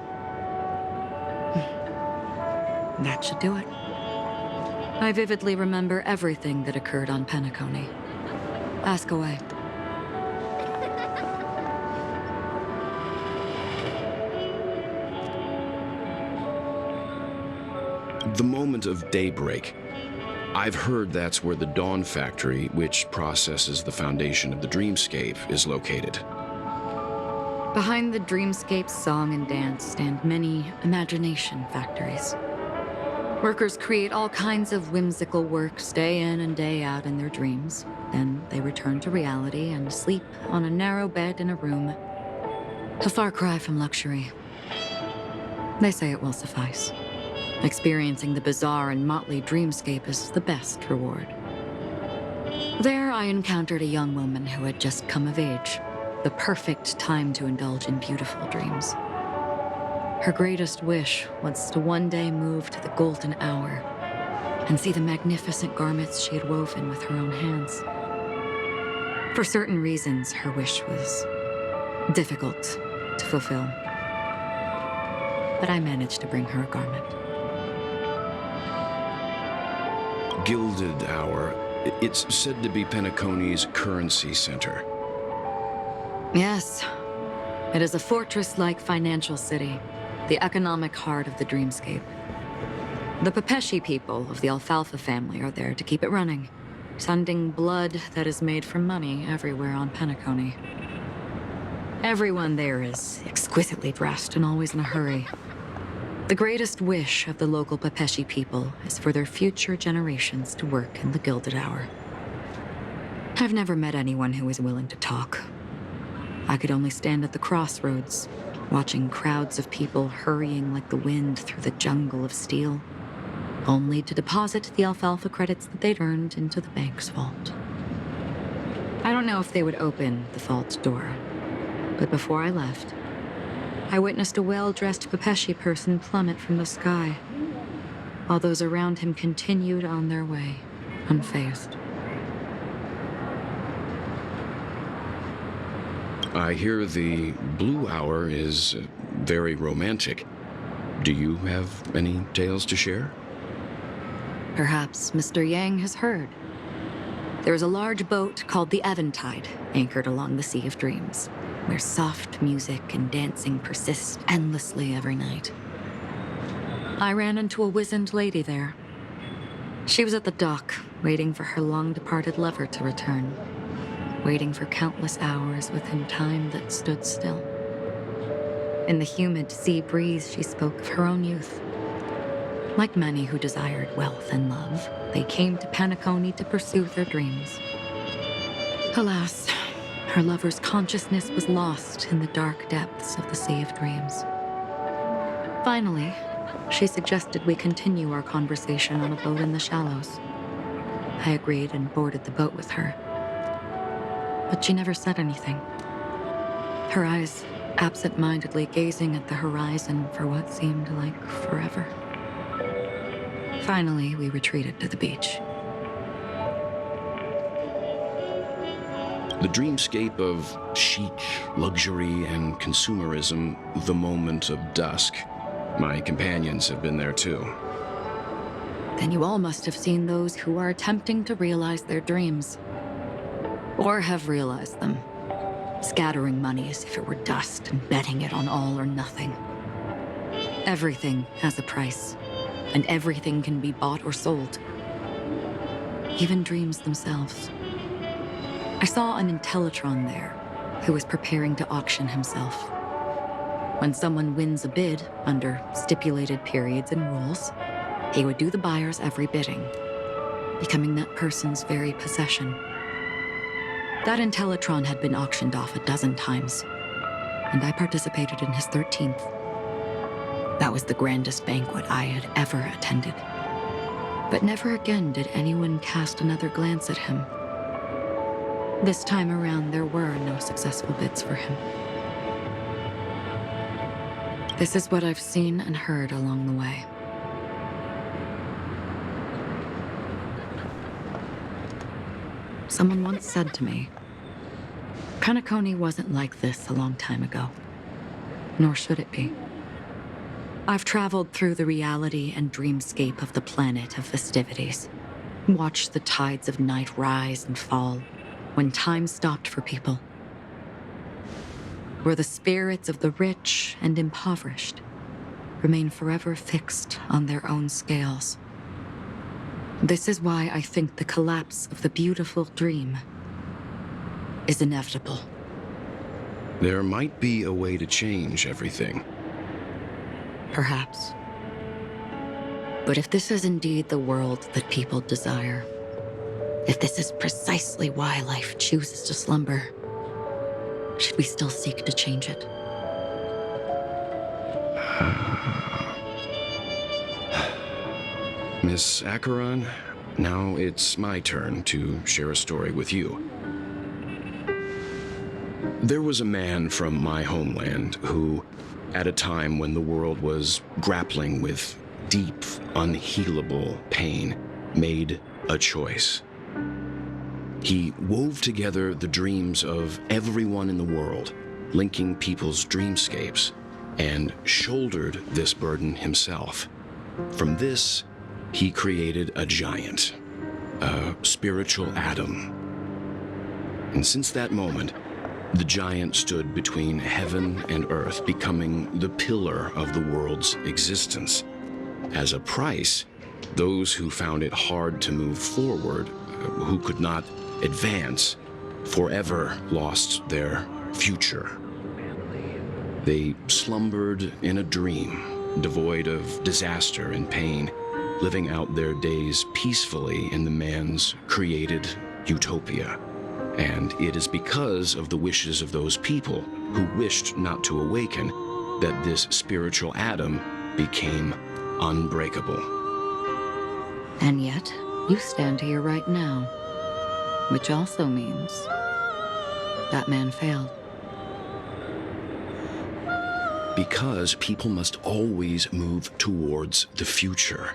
R: That should do it. I vividly remember everything that occurred on Penacony. Ask away.
Q: The moment of daybreak. I've heard that's where the Dawn Factory, which processes the foundation of the dreamscape, is located.
R: Behind the dreamscape's song and dance stand many imagination factories. Workers create all kinds of whimsical works day in and day out in their dreams. Then they return to reality and sleep on a narrow bed in a room. A far cry from luxury. They say it will suffice. Experiencing the bizarre and motley dreamscape is the best reward. There, I encountered a young woman who had just come of age, the perfect time to indulge in beautiful dreams. Her greatest wish was to one day move to the golden hour and see the magnificent garments she had woven with her own hands. For certain reasons, her wish was difficult to fulfill. But I managed to bring her a garment.
Q: Gilded Hour. It's said to be Penacony's currency center.
R: Yes. It is a fortress-like financial city, the economic heart of the dreamscape. The Pepeshi people of the Alfalfa family are there to keep it running, sending blood that is made from money everywhere on Penacony. Everyone there is exquisitely dressed and always in a hurry. The greatest wish of the local Pepeshi people is for their future generations to work in the Gilded Hour. I've never met anyone who is willing to talk. I could only stand at the crossroads, watching crowds of people hurrying like the wind through the jungle of steel, only to deposit the alfalfa credits that they'd earned into the bank's vault. I don't know if they would open the vault door, but before I left, I witnessed a well-dressed Pepeshi person plummet from the sky, while those around him continued on their way, unfazed.
Q: I hear the Blue Hour is very romantic. Do you have any tales to share?
R: Perhaps Mr. Yang has heard. There is a large boat called the Eventide, anchored along the Sea of Dreams, where soft music and dancing persist endlessly every night. I ran into a wizened lady there. She was at the dock, waiting for her long-departed lover to return, waiting for countless hours within time that stood still. In the humid sea breeze, she spoke of her own youth. Like many who desired wealth and love, they came to Penacony to pursue their dreams. Alas, her lover's consciousness was lost in the dark depths of the Sea of Dreams. Finally, she suggested we continue our conversation on a boat in the shallows. I agreed and boarded the boat with her. But she never said anything. Her eyes absent-mindedly gazing at the horizon for what seemed like forever. Finally, we retreated to the beach.
Q: The dreamscape of chic, luxury, and consumerism, the moment of dusk. My companions have been there too.
R: Then you all must have seen those who are attempting to realize their dreams. Or have realized them, scattering money as if it were dust and betting it on all or nothing. Everything has a price, and everything can be bought or sold. Even dreams themselves. I saw an Intellitron there, who was preparing to auction himself. When someone wins a bid under stipulated periods and rules, he would do the buyer's every bidding, becoming that person's very possession. That Intellitron had been auctioned off 12 times, and I participated in his 13th. That was the grandest banquet I had ever attended. But never again did anyone cast another glance at him. This time around, there were no successful bids for him. This is what I've seen and heard along the way. Someone once said to me, Penacony wasn't like this a long time ago, nor should it be. I've traveled through the reality and dreamscape of the planet of festivities, watched the tides of night rise and fall when time stopped for people, where the spirits of the rich and impoverished remain forever fixed on their own scales. This is why I think the collapse of the beautiful dream is inevitable.
Q: There might be a way to change everything.
R: Perhaps. But if this is indeed the world that people desire, if this is precisely why life chooses to slumber, should we still seek to change it?
Q: Miss Acheron, now it's my turn to share a story with you. There was a man from my homeland who, at a time when the world was grappling with deep, unhealable pain, made a choice. He wove together the dreams of everyone in the world, linking people's dreamscapes, and shouldered this burden himself. From this, he created a giant, a spiritual atom. And since that moment, the giant stood between heaven and earth, becoming the pillar of the world's existence. As a price, those who found it hard to move forward, who could not advance, forever lost their future. They slumbered in a dream, devoid of disaster and pain, living out their days peacefully in the man's created utopia. And it is because of the wishes of those people who wished not to awaken that this spiritual atom became unbreakable.
R: And yet, you stand here right now. Which also means that man failed.
Q: Because people must always move towards the future.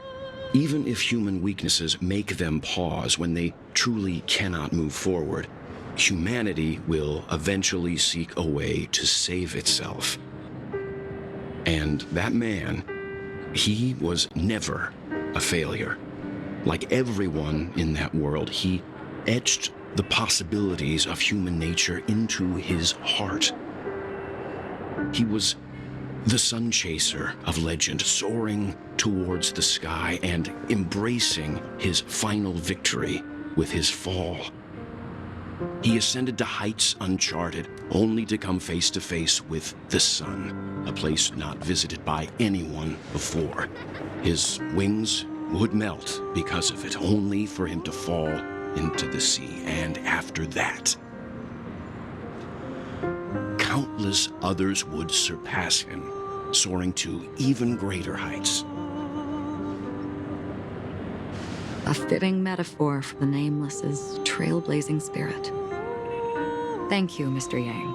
Q: Even if human weaknesses make them pause when they truly cannot move forward, humanity will eventually seek a way to save itself. And that man, he was never a failure. Like everyone in that world, he etched the possibilities of human nature into his heart. He was the sun chaser of legend, soaring towards the sky and embracing his final victory with his fall. He ascended to heights uncharted, only to come face to face with the sun, a place not visited by anyone before. His wings would melt because of it, only for him to fall into the sea. And after that, countless others would surpass him, soaring to even greater heights.
R: A fitting metaphor for the Nameless's trailblazing spirit. Thank you, Mr. Yang.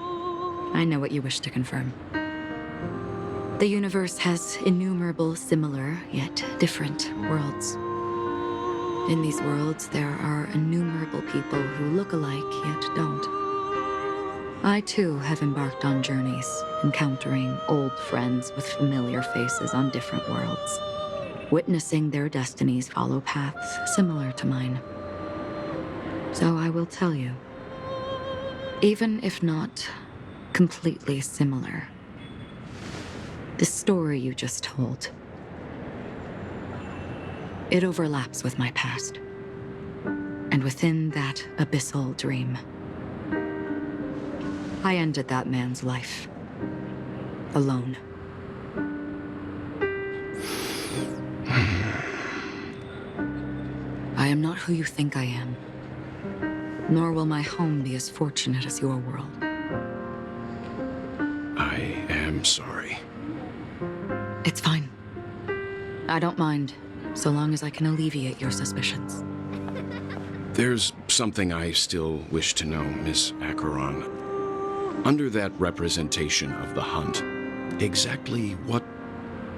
R: I know what you wish to confirm. The universe has innumerable similar, yet different worlds. In these worlds, there are innumerable people who look alike, yet don't. I, too, have embarked on journeys, encountering old friends with familiar faces on different worlds, witnessing their destinies follow paths similar to mine. So I will tell you, even if not completely similar, the story you just told, it overlaps with my past. And within that abyssal dream, I ended that man's life. Alone. I am not who you think I am. Nor will my home be as fortunate as your world.
Q: I am sorry.
R: It's fine. I don't mind, so long as I can alleviate your suspicions.
Q: There's something I still wish to know, Miss Acheron. Under that representation of the hunt, exactly what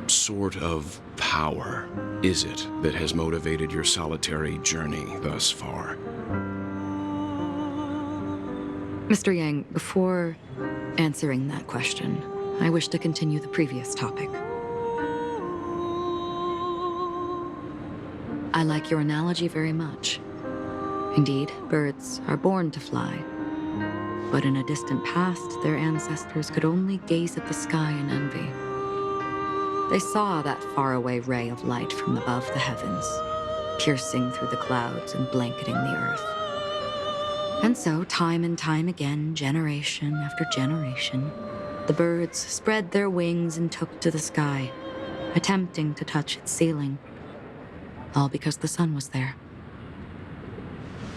Q: sort of power is it that has motivated your solitary journey thus far?
R: Mr. Yang, before answering that question, I wish to continue the previous topic. I like your analogy very much. Indeed, birds are born to fly. But in a distant past, their ancestors could only gaze at the sky in envy. They saw that faraway ray of light from above the heavens, piercing through the clouds and blanketing the earth. And so, time and time again, generation after generation, the birds spread their wings and took to the sky, attempting to touch its ceiling, all because the sun was there.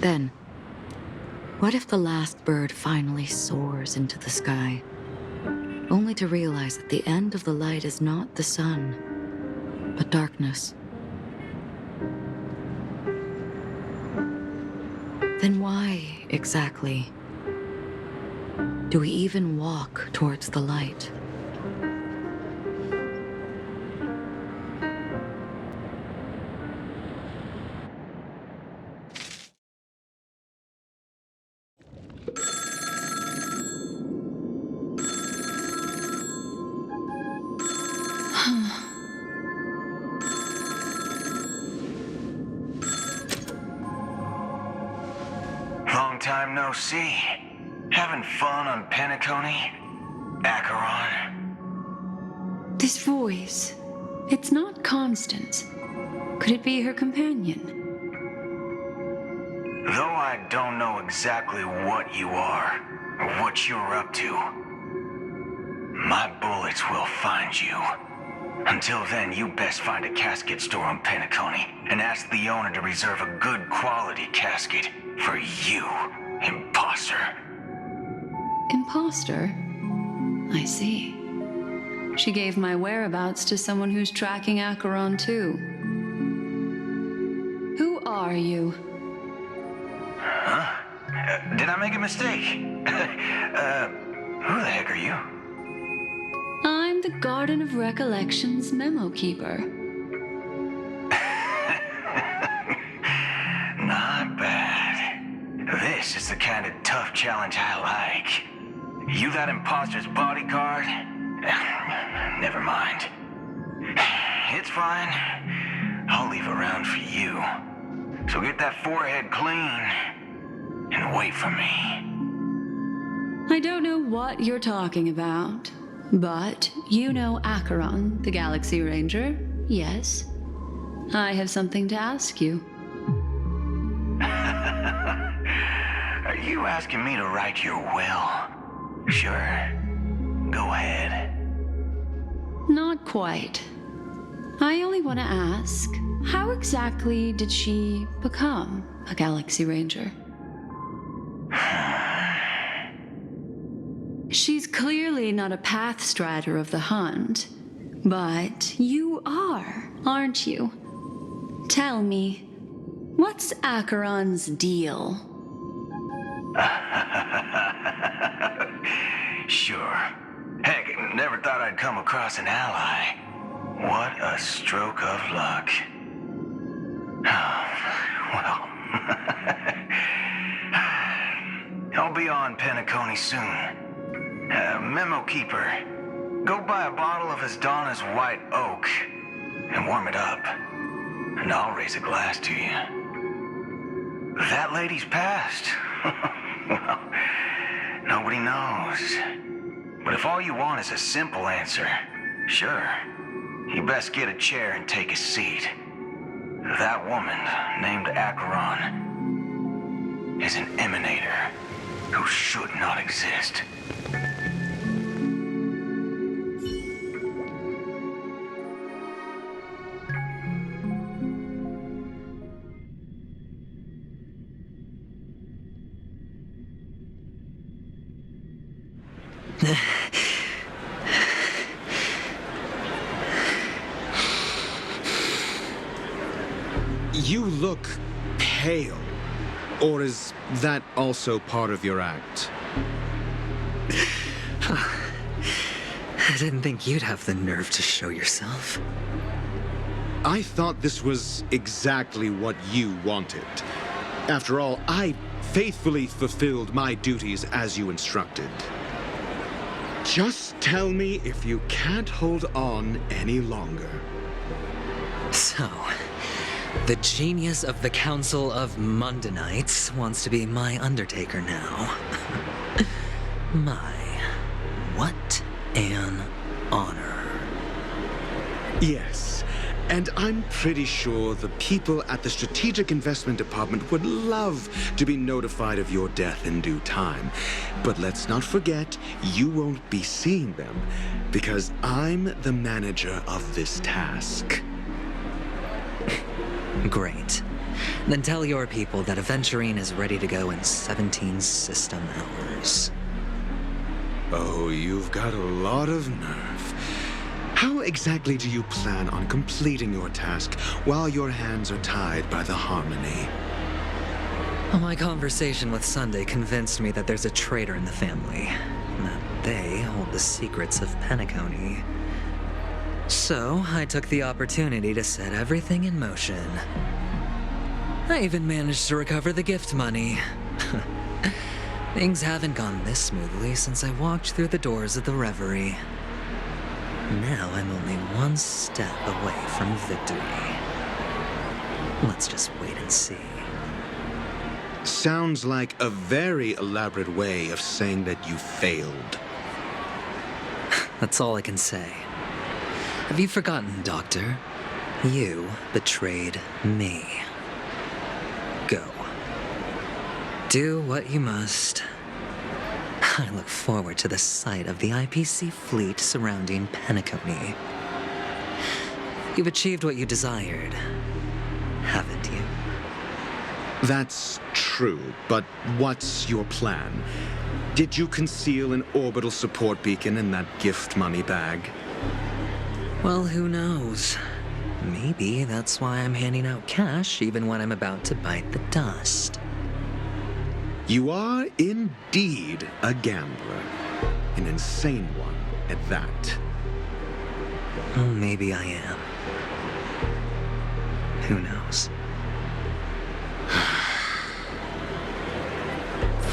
R: Then, what if the last bird finally soars into the sky, only to realize that the end of the light is not the sun, but darkness? Then why, exactly, do we even walk towards the light?
S: Long time no see. Having fun on Penacony? Acheron?
T: This voice, it's not Constance. Could it be her companion?
S: Though I don't know exactly what you are, or what you're up to, my bullets will find you. Until then, you best find a casket store on Penacony and ask the owner to reserve a good quality casket for you, imposter.
T: Imposter? I see. She gave my whereabouts to someone who's tracking Acheron too. are you?
S: Huh? Did I make a mistake? Who the heck are you?
T: I'm the Garden of Recollection's memo keeper.
S: Not bad. This is the kind of tough challenge I like. You that imposter's bodyguard? Never mind. It's fine. I'll leave a round for you. So get that forehead clean and wait for me.
T: I don't know what you're talking about, but you know Acheron, the Galaxy Ranger, yes? I have something to ask you.
S: Are you asking me to write your will? Sure. Go ahead.
T: Not quite. I only want to ask, how exactly did she become a Galaxy Ranger? She's clearly not a path strider of the hunt, but you are, aren't you? Tell me, what's Acheron's deal?
S: Sure. Heck, never thought I'd come across an ally. What a stroke of luck. Well, I'll be on Penacony soon. Memo Keeper, go buy a bottle of Asdana's White Oak and warm it up, and I'll raise a glass to you. That lady's passed. Well, nobody knows. But if all you want is a simple answer, sure, you best get a chair and take a seat. That woman, named Acheron, is an emanator who should not exist.
C: You look pale. Or is that also part of your act?
B: I didn't think you'd have the nerve to show yourself.
C: I thought this was exactly what you wanted. After all, I faithfully fulfilled my duties as you instructed. Just tell me if you can't hold on any longer.
B: So, the genius of the Council of Mundanites wants to be my Undertaker now. What an honor.
C: Yes, and I'm pretty sure the people at the Strategic Investment Department would love to be notified of your death in due time. But let's not forget, you won't be seeing them, because I'm the manager of this task.
B: Great. Then tell your people that Aventurine is ready to go in 17 system hours.
C: Oh, you've got a lot of nerve. How exactly do you plan on completing your task while your hands are tied by the Harmony?
B: Well, my conversation with Sunday convinced me that there's a traitor in the family, and that they hold the secrets of Penacony. So, I took the opportunity to set everything in motion. I even managed to recover the gift money. Things haven't gone this smoothly since I walked through the doors of the Reverie. Now I'm only one step away from victory. Let's just wait and see.
C: Sounds like a very elaborate way of saying that you failed.
B: That's all I can say. Have you forgotten, Doctor? You betrayed me. Go. Do what you must. I look forward to the sight of the IPC fleet surrounding Penacony. You've achieved what you desired, haven't you?
C: That's true, but what's your plan? Did you conceal an orbital support beacon in that gift money bag?
B: Well, who knows? maybe that's why I'm handing out cash even when I'm about to bite the dust.
C: You are indeed a gambler. An insane one at that.
B: Well, maybe I am. Who knows?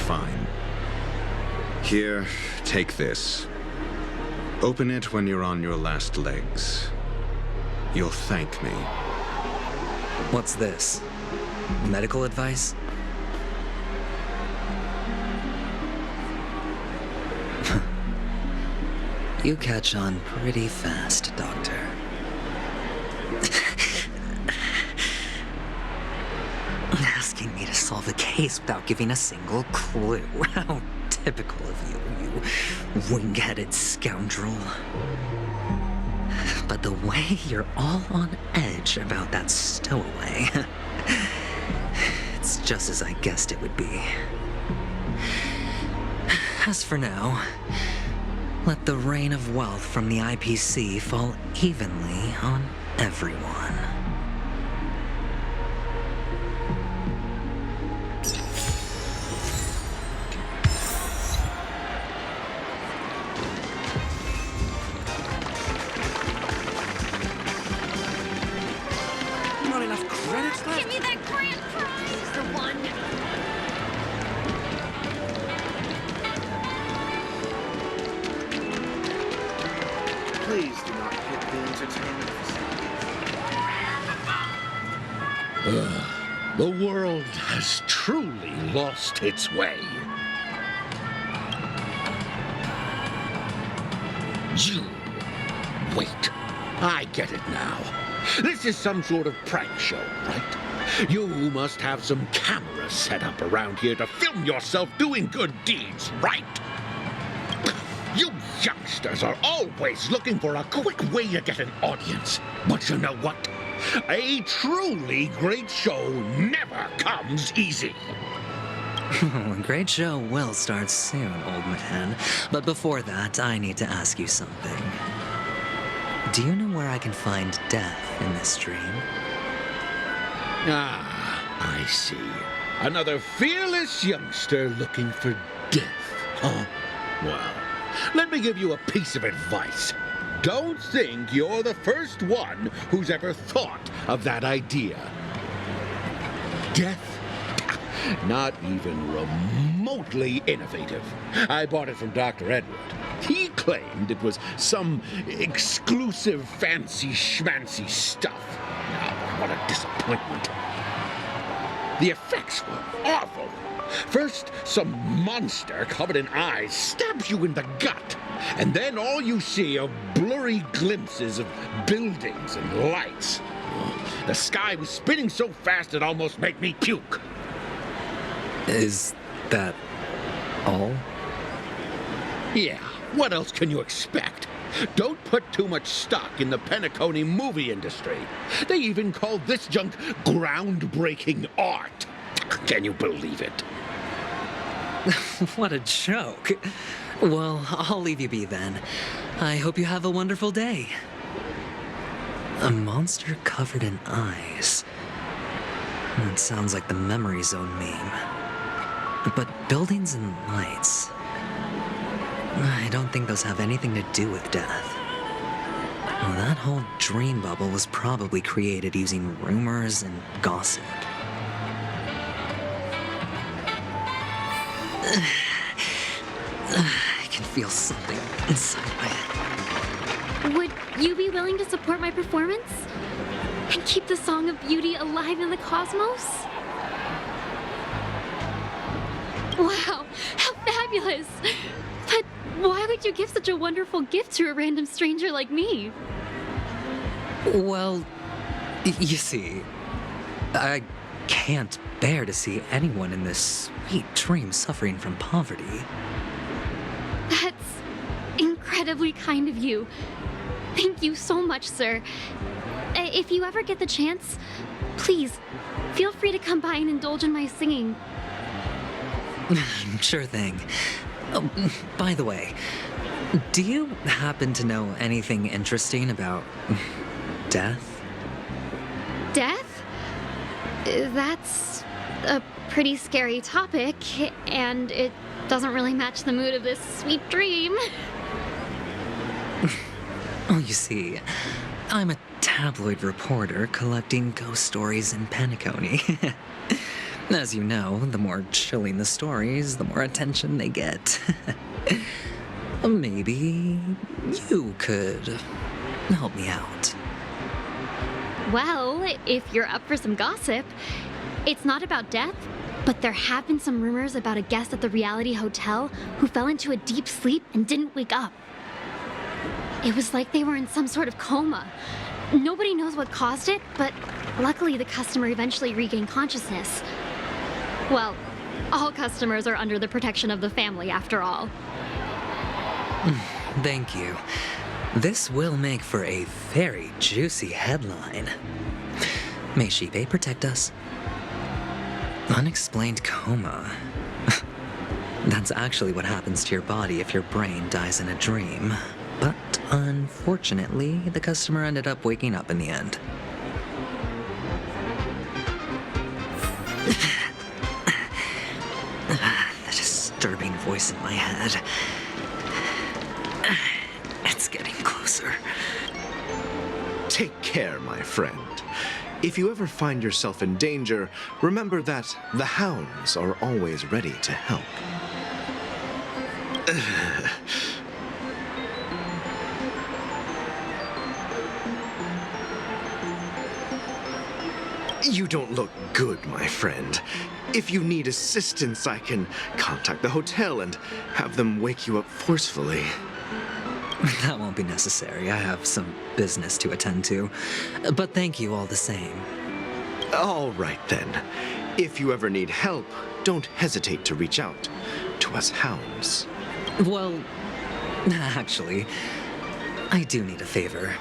C: Fine. Here, take this. Open it when you're on your last legs. You'll thank me.
B: What's this? Medical advice? You catch on pretty fast, Doctor. Asking me to solve a case without giving a single clue. How typical of you, you wing-headed scoundrel. But the way you're all on edge about that stowaway, it's just as I guessed it would be. As for now, let the rain of wealth from the IPC fall evenly on everyone.
I: Not enough credits left?
F: Give me that grand prize for one.
I: Please do not hit the entertainment
U: The world has truly lost its way. You. Wait. I get it now. This is some sort of prank show, right? You must have some cameras set up around here to film yourself doing good deeds, right? You youngsters are always looking for a quick way to get an audience. But you know what? A truly great show never comes easy.
B: A great show will start soon, old man. But before that, I need to ask you something. Do you know where I can find death in this dream?
U: Ah, I see. Another fearless youngster looking for death, huh? Well, let me give you a piece of advice. Don't think you're the first one who's ever thought of that idea. Death? Not even remotely innovative. I bought it from Dr. Edward. He claimed it was some exclusive fancy schmancy stuff. Now, what a disappointment. The effects were awful. First, some monster covered in eyes stabs you in the gut, and then all you see are blurry glimpses of buildings and lights. The sky was spinning so fast it almost made me puke.
B: Is that all?
U: Yeah, what else can you expect? Don't put too much stock in the Penacony movie industry. They even call this junk groundbreaking art. Can you believe it?
B: What a joke. Well, I'll leave you be then. I hope you have a wonderful day. A monster covered in eyes. That sounds like the Memory Zone meme. But buildings and lights... I don't think those have anything to do with death. Well, that whole dream bubble was probably created using rumors and gossip. I can feel something inside my head.
F: Would you be willing to support my performance? And keep the Song of Beauty alive in the cosmos? Wow, how fabulous! But why would you give such a wonderful gift to a random stranger like me?
B: Well, you see, I can't bear to see anyone in this sweet dream suffering from poverty.
F: That's incredibly kind of you. Thank you so much, sir. If you ever get the chance, please, feel free to come by and indulge in my singing.
B: Sure thing. Oh, by the way, do you happen to know anything interesting about death?
F: Death? That's a pretty scary topic, and it doesn't really match the mood of this sweet dream.
B: Oh, you see, I'm a tabloid reporter collecting ghost stories in Penacony. As you know, the more chilling the stories, the more attention they get. Maybe you could help me out.
F: Well, if you're up for some gossip, it's not about death, but there have been some rumors about a guest at the reality hotel who fell into a deep sleep and didn't wake up. It was like they were in some sort of coma. Nobody knows what caused it, but luckily the customer eventually regained consciousness. Well, all customers are under the protection of the family, after all.
B: Thank you. This will make for a very juicy headline. May Shibe protect us. Unexplained coma. That's actually what happens to your body if your brain dies in a dream. But unfortunately, the customer ended up waking up in the end. The disturbing voice in my head. It's getting closer.
A: Take care, my friend. If you ever find yourself in danger, remember that the hounds are always ready to help. You don't look good, my friend. If you need assistance, I can contact the hotel and have them wake you up forcefully.
B: That won't be necessary. I have some business to attend to. But thank you all the same.
A: All right, then. If you ever need help, don't hesitate to reach out to us hounds.
B: Well, actually, I do need a favor.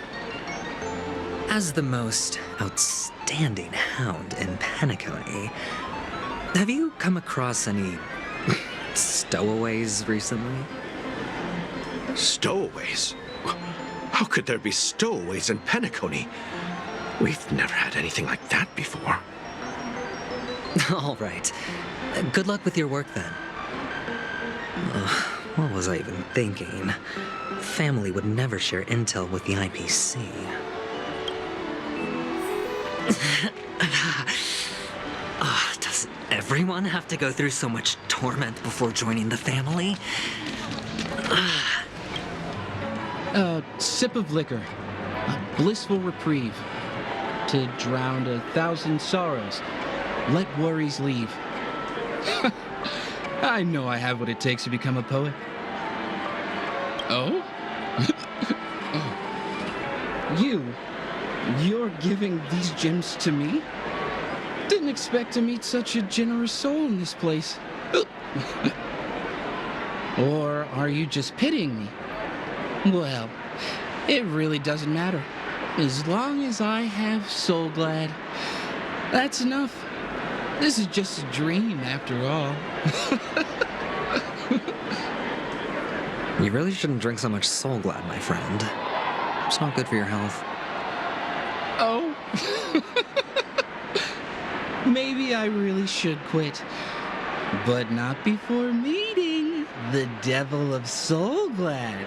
B: As the most outstanding hound in Penacony, have you come across any stowaways recently?
A: Stowaways? How could there be stowaways in Penacony? We've never had anything like that before.
B: All right. Good luck with your work, then. What was I even thinking? Family would never share intel with the IPC. Does everyone have to go through so much torment before joining the family?
V: A sip of liquor, a blissful reprieve, to drown 1,000 sorrows. Let worries leave. I know I have what it takes to become a poet. Oh? You're giving these gems to me? Didn't expect to meet such a generous soul in this place. Or are you just pitying me? Well, it really doesn't matter. As long as I have Soul Glad, that's enough. This is just a dream, after all.
B: You really shouldn't drink so much Soul Glad, my friend. It's not good for your health.
V: Oh? Maybe I really should quit. But not before meeting the Devil of Soul Glad.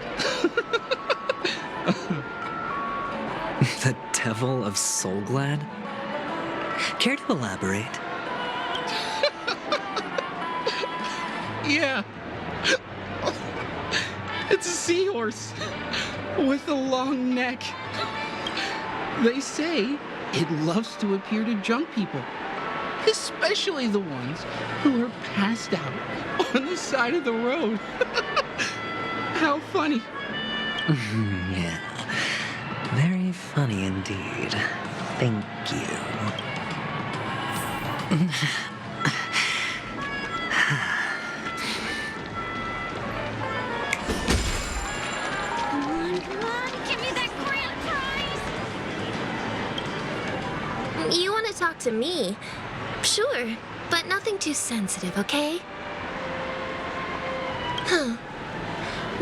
B: The Devil of Soul Glad? Care to elaborate?
V: Yeah. It's a seahorse with a long neck. They say it loves to appear to drunk people, especially the ones who are passed out on the side of the road. How funny.
B: Yeah, very funny indeed. Thank you.
W: You want to talk to me? Sure, but nothing too sensitive, okay? Huh.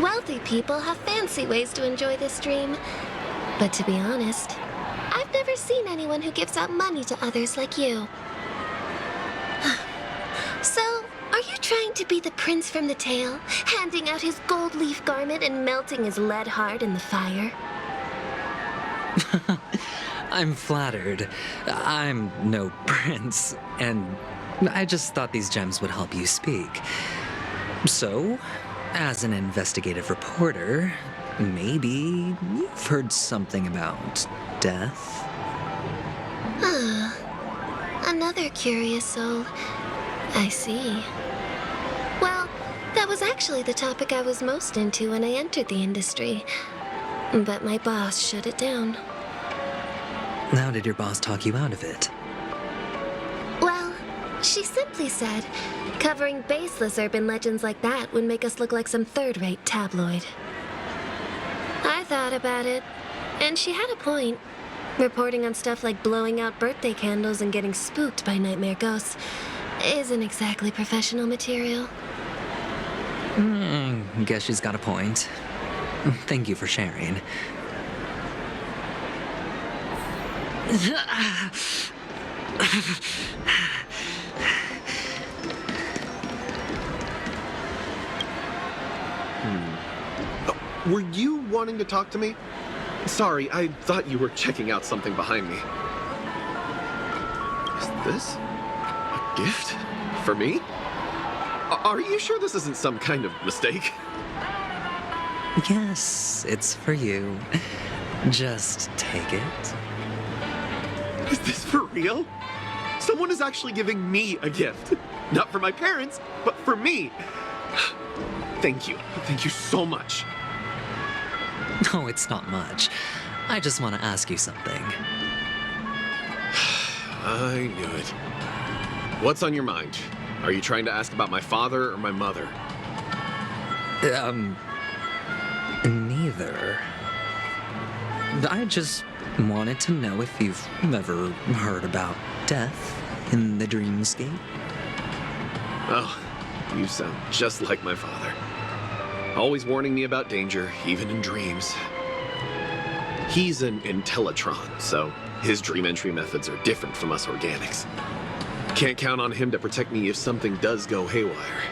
W: Wealthy people have fancy ways to enjoy this dream. But to be honest, I've never never seen anyone who gives out money to others like you. So, are you trying to be the prince from the tale, handing out his gold leaf garment and melting his lead heart in the fire?
B: I'm flattered. I'm no prince, and I just thought these gems would help you speak. So, as an investigative reporter, maybe you've heard something about death?
W: Another curious soul. I see. Well, that was actually the topic I was most into when I entered the industry. But my boss shut it down.
B: How did your boss talk you out of it?
W: Well, she simply said, covering baseless urban legends like that would make us look like some third-rate tabloid. I thought about it, and she had a point. Reporting on stuff like blowing out birthday candles and getting spooked by nightmare ghosts isn't exactly professional material.
B: Guess she's got a point. Thank you for sharing.
A: Were you wanting to talk to me? Sorry, I thought you were checking out something behind me. Is this a gift? For me? Are you sure this isn't some kind of mistake?
B: Yes, it's for you. Just take it.
A: Is this for real? Someone is actually giving me a gift. Not for my parents, but for me. Thank you. Thank you so much.
B: No, it's not much. I just want to ask you something.
A: I knew it. What's on your mind? Are you trying to ask about my father or my mother?
B: Neither. I just wanted to know if you've ever heard about death in the dreamscape.
A: Oh, you sound just like my father. Always warning me about danger, even in dreams. He's an Intellitron, so his dream entry methods are different from us organics. Can't count on him to protect me if something does go haywire.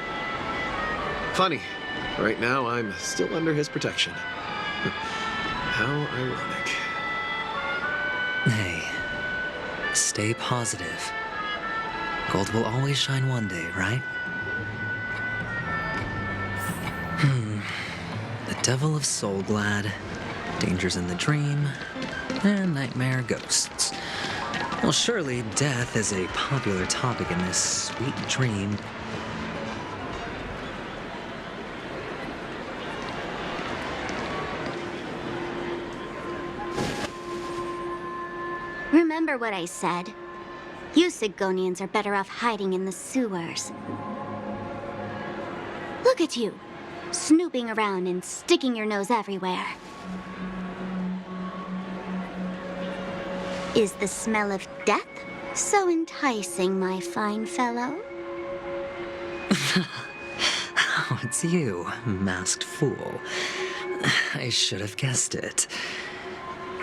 A: Funny, right now I'm still under his protection. How ironic.
B: Hey, stay positive. Gold will always shine one day, right? The Devil of Soulglad, Dangers in the Dream, and Nightmare Ghosts. Well, surely death is a popular topic in this sweet dream.
H: Remember what I said. You Sigonians are better off hiding in the sewers. Look at you, snooping around and sticking your nose everywhere. Is the smell of death so enticing, my fine fellow?
B: Oh, it's you, masked fool. I should have guessed it.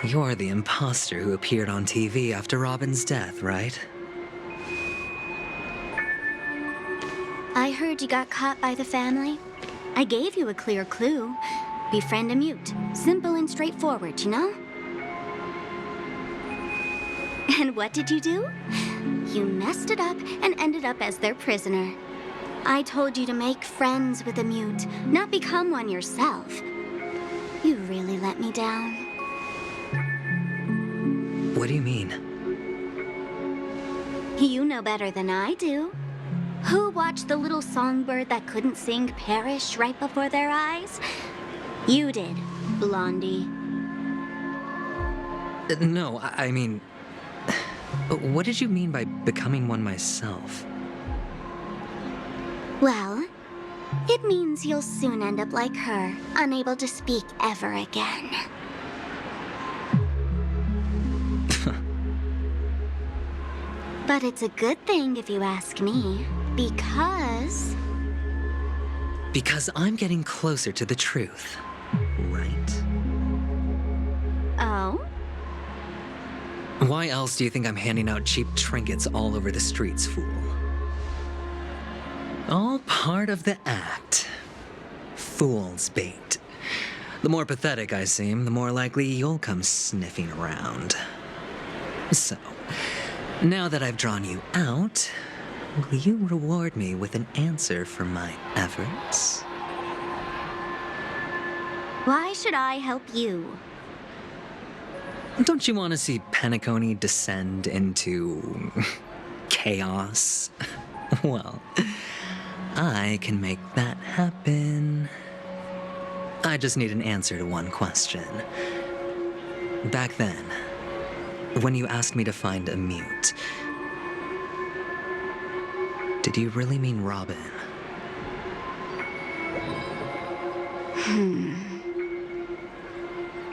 B: You're the imposter who appeared on TV after Robin's death, right?
H: I heard you got caught by the family. I gave you a clear clue. Befriend a mute. Simple and straightforward, you know? And what did you do? You messed it up and ended up as their prisoner. I told you to make friends with a mute, not become one yourself. You really let me down.
B: What do you mean?
H: You know better than I do. Who watched the little songbird that couldn't sing perish right before their eyes? You did, Blondie.
B: No, I mean... What did you mean by becoming one myself?
H: Well, it means you'll soon end up like her, unable to speak ever again. But it's a good thing if you ask me, because...
B: Because I'm getting closer to the truth, right?
H: Oh?
B: Why else do you think I'm handing out cheap trinkets all over the streets, fool? All part of the act. Fool's bait. The more pathetic I seem, the more likely you'll come sniffing around. So, now that I've drawn you out, will you reward me with an answer for my efforts?
H: Why should I help you?
B: Don't you want to see Penacony descend into chaos? Well, I can make that happen. I just need an answer to one question. Back then, when you asked me to find a mute, did you really mean Robin?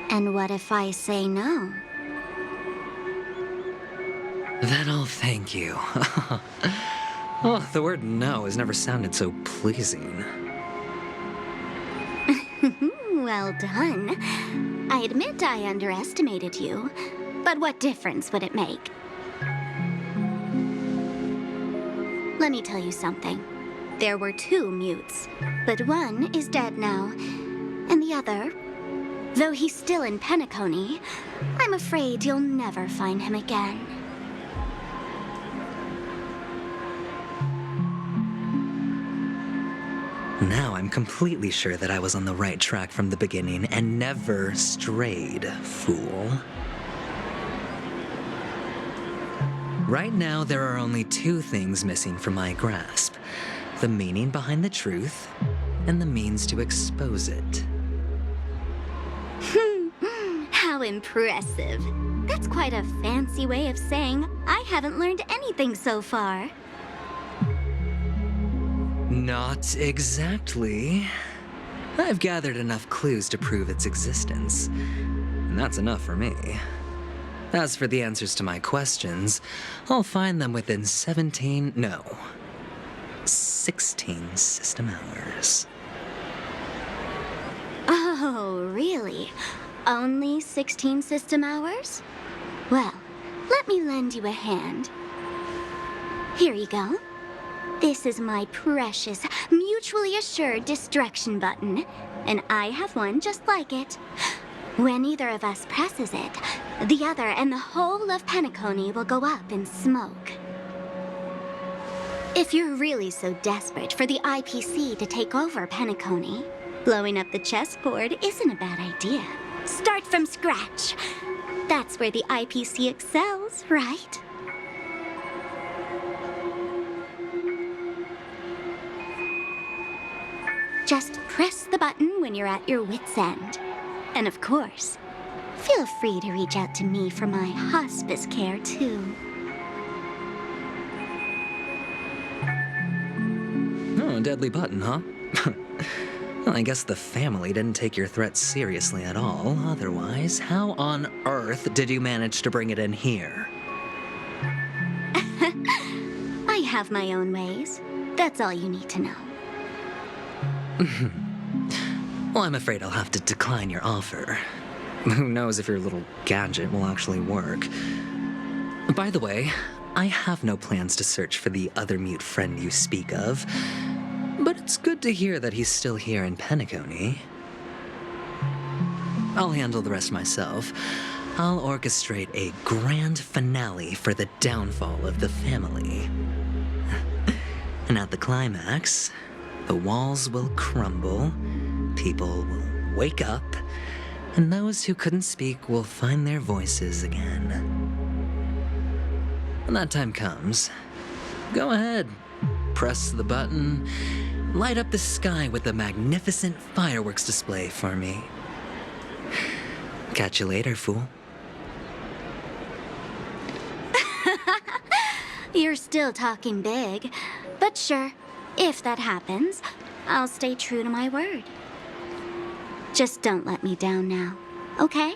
H: And what if I say no?
B: Then I'll thank you. Oh, the word no has never sounded so pleasing.
H: Well done. I admit I underestimated you, but what difference would it make? Let me tell you something. There were 2 mutes, but one is dead now, and the other, though he's still in Penacony, I'm afraid you'll never find him again.
B: Now I'm completely sure that I was on the right track from the beginning and never strayed, fool. Right now, there are only 2 things missing from my grasp: the meaning behind the truth and the means to expose it.
H: How impressive. That's quite a fancy way of saying I haven't learned anything so far.
B: Not exactly. I've gathered enough clues to prove its existence, and that's enough for me. As for the answers to my questions, I'll find them within 16 system hours.
H: Oh, really? Only 16 system hours? Well, let me lend you a hand. Here you go. This is my precious, mutually assured destruction button, and I have one just like it. When either of us presses it, the other and the whole of Penacony will go up in smoke. If you're really so desperate for the IPC to take over Penacony, blowing up the chessboard isn't a bad idea. Start from scratch. That's where the IPC excels, right? Just press the button when you're at your wit's end. And of course, feel free to reach out to me for my hospice care, too.
B: Oh, a deadly button, huh? Well, I guess the family didn't take your threat seriously at all. Otherwise, how on earth did you manage to bring it in here?
H: I have my own ways. That's all you need to know.
B: Well, I'm afraid I'll have to decline your offer. Who knows if your little gadget will actually work. By the way, I have no plans to search for the other mute friend you speak of, but it's good to hear that he's still here in Penacony. I'll handle the rest myself. I'll orchestrate a grand finale for the downfall of the family. And at the climax, the walls will crumble, people will wake up, and those who couldn't speak will find their voices again. When that time comes, go ahead, press the button, light up the sky with a magnificent fireworks display for me. Catch you later, fool.
H: You're still talking big, but sure, if that happens, I'll stay true to my word. Just don't let me down now, okay?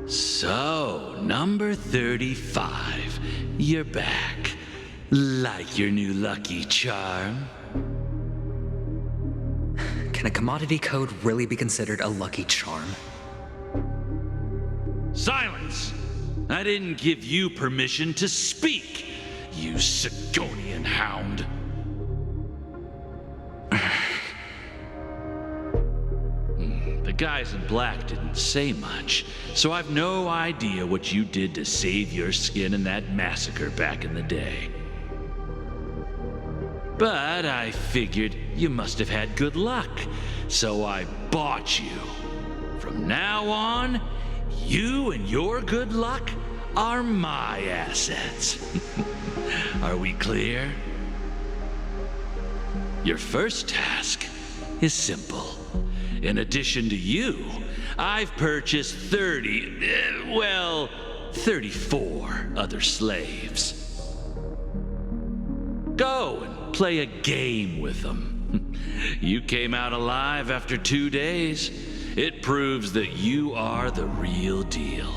D: So, number 35. You're back. Like your new lucky charm?
B: Can a commodity code really be considered a lucky charm?
D: Silence! I didn't give you permission to speak, you Sigonian hound. The guys in black didn't say much, so I've no idea what you did to save your skin in that massacre back in the day. But I figured you must have had good luck, so I bought you. From now on, you and your good luck are my assets. Are we clear? Your first task is simple. In addition to you, I've purchased 34 other slaves. Go and play a game with them. You came out alive after 2 days. It proves that you are the real deal.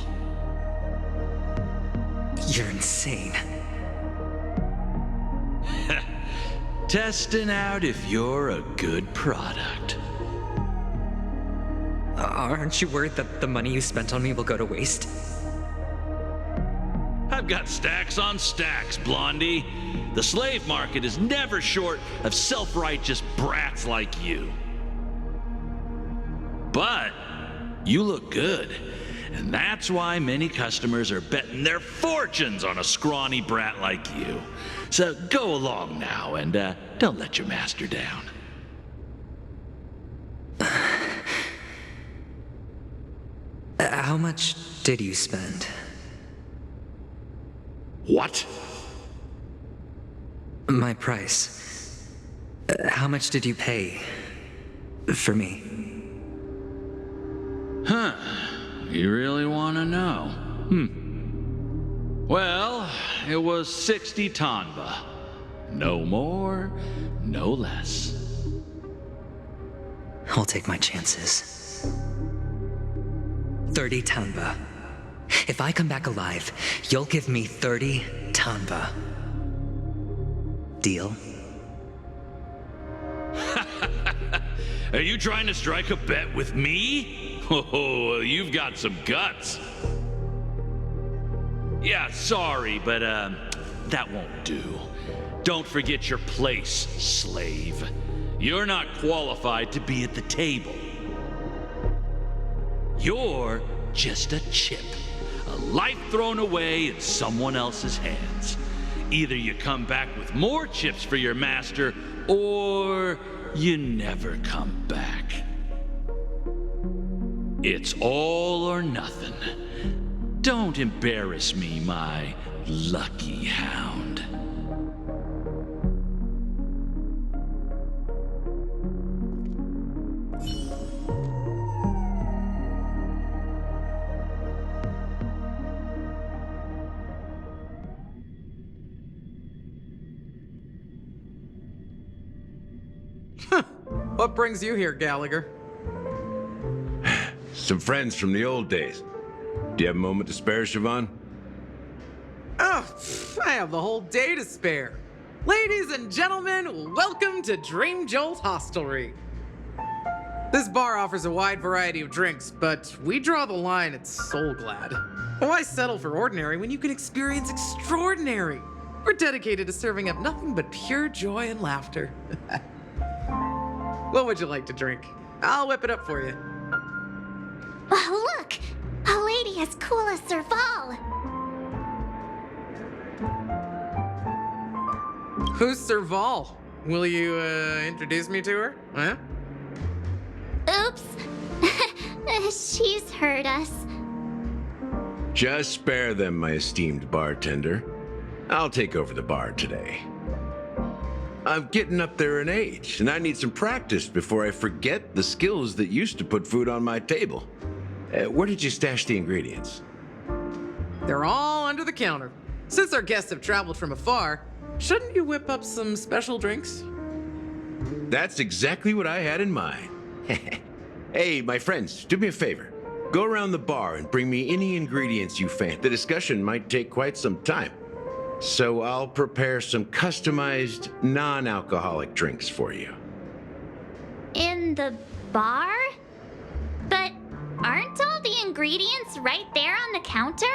B: You're insane.
D: Testing out if you're a good product.
B: Aren't you worried that the money you spent on me will go to waste?
D: I've got stacks on stacks, Blondie. The slave market is never short of self-righteous brats like you. But you look good, and that's why many customers are betting their fortunes on a scrawny brat like you. So go along now and don't let your master down.
B: How much did you spend?
D: What?
B: My price. How much did you pay for me?
D: Huh. You really want to know? Well, it was 60 tanba. No more, no less.
B: I'll take my chances. 30 tanba. If I come back alive, you'll give me 30 tanba. Deal?
D: Are you trying to strike a bet with me? Oh, you've got some guts. Yeah, sorry, but that won't do. Don't forget your place, slave. You're not qualified to be at the table. You're just a chip, a life thrown away in someone else's hands. Either you come back with more chips for your master, or you never come back. It's all or nothing. Don't embarrass me, my lucky hound.
E: What brings you here, Gallagher?
P: Some friends from the old days. Do you have a moment to spare, Siobhan?
E: Oh, I have the whole day to spare. Ladies and gentlemen, welcome to Dream Jolt Hostelry. This bar offers a wide variety of drinks, but we draw the line at Soul Glad. Why settle for ordinary when you can experience extraordinary? We're dedicated to serving up nothing but pure joy and laughter. What would you like to drink? I'll whip it up for you.
H: Look! A lady as cool as Serval!
E: Who's Serval? Will you, introduce me to her? Huh?
H: Oops. She's heard us.
P: Just spare them, my esteemed bartender. I'll take over the bar today. I'm getting up there in age, and I need some practice before I forget the skills that used to put food on my table. Where did you stash the ingredients?
E: They're all under the counter. Since our guests have traveled from afar, shouldn't you whip up some special drinks?
P: That's exactly what I had in mind. Hey, my friends, do me a favor. Go around the bar and bring me any ingredients you fancy. The discussion might take quite some time, so I'll prepare some customized, non-alcoholic drinks for you.
H: In in the bar? But aren't all the ingredients right there on the counter?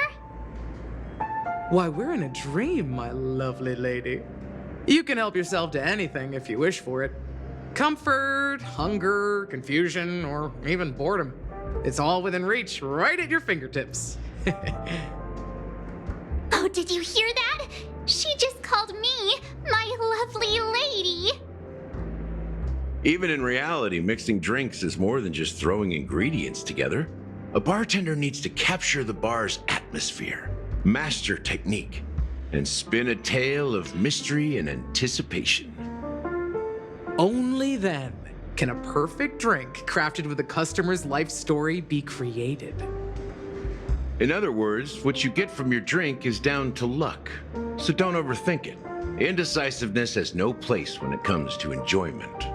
E: Why, we're in a dream, my lovely lady. You can help yourself to anything if you wish for it. Comfort, hunger, confusion, or even boredom. It's all within reach, right at your fingertips.
H: Oh, did you hear that? She just called me my lovely lady.
P: Even in reality, mixing drinks is more than just throwing ingredients together. A bartender needs to capture the bar's atmosphere, master technique, and spin a tale of mystery and anticipation.
E: Only then can a perfect drink crafted with a customer's life story be created.
P: In other words, what you get from your drink is down to luck, so don't overthink it. Indecisiveness has no place when it comes to enjoyment.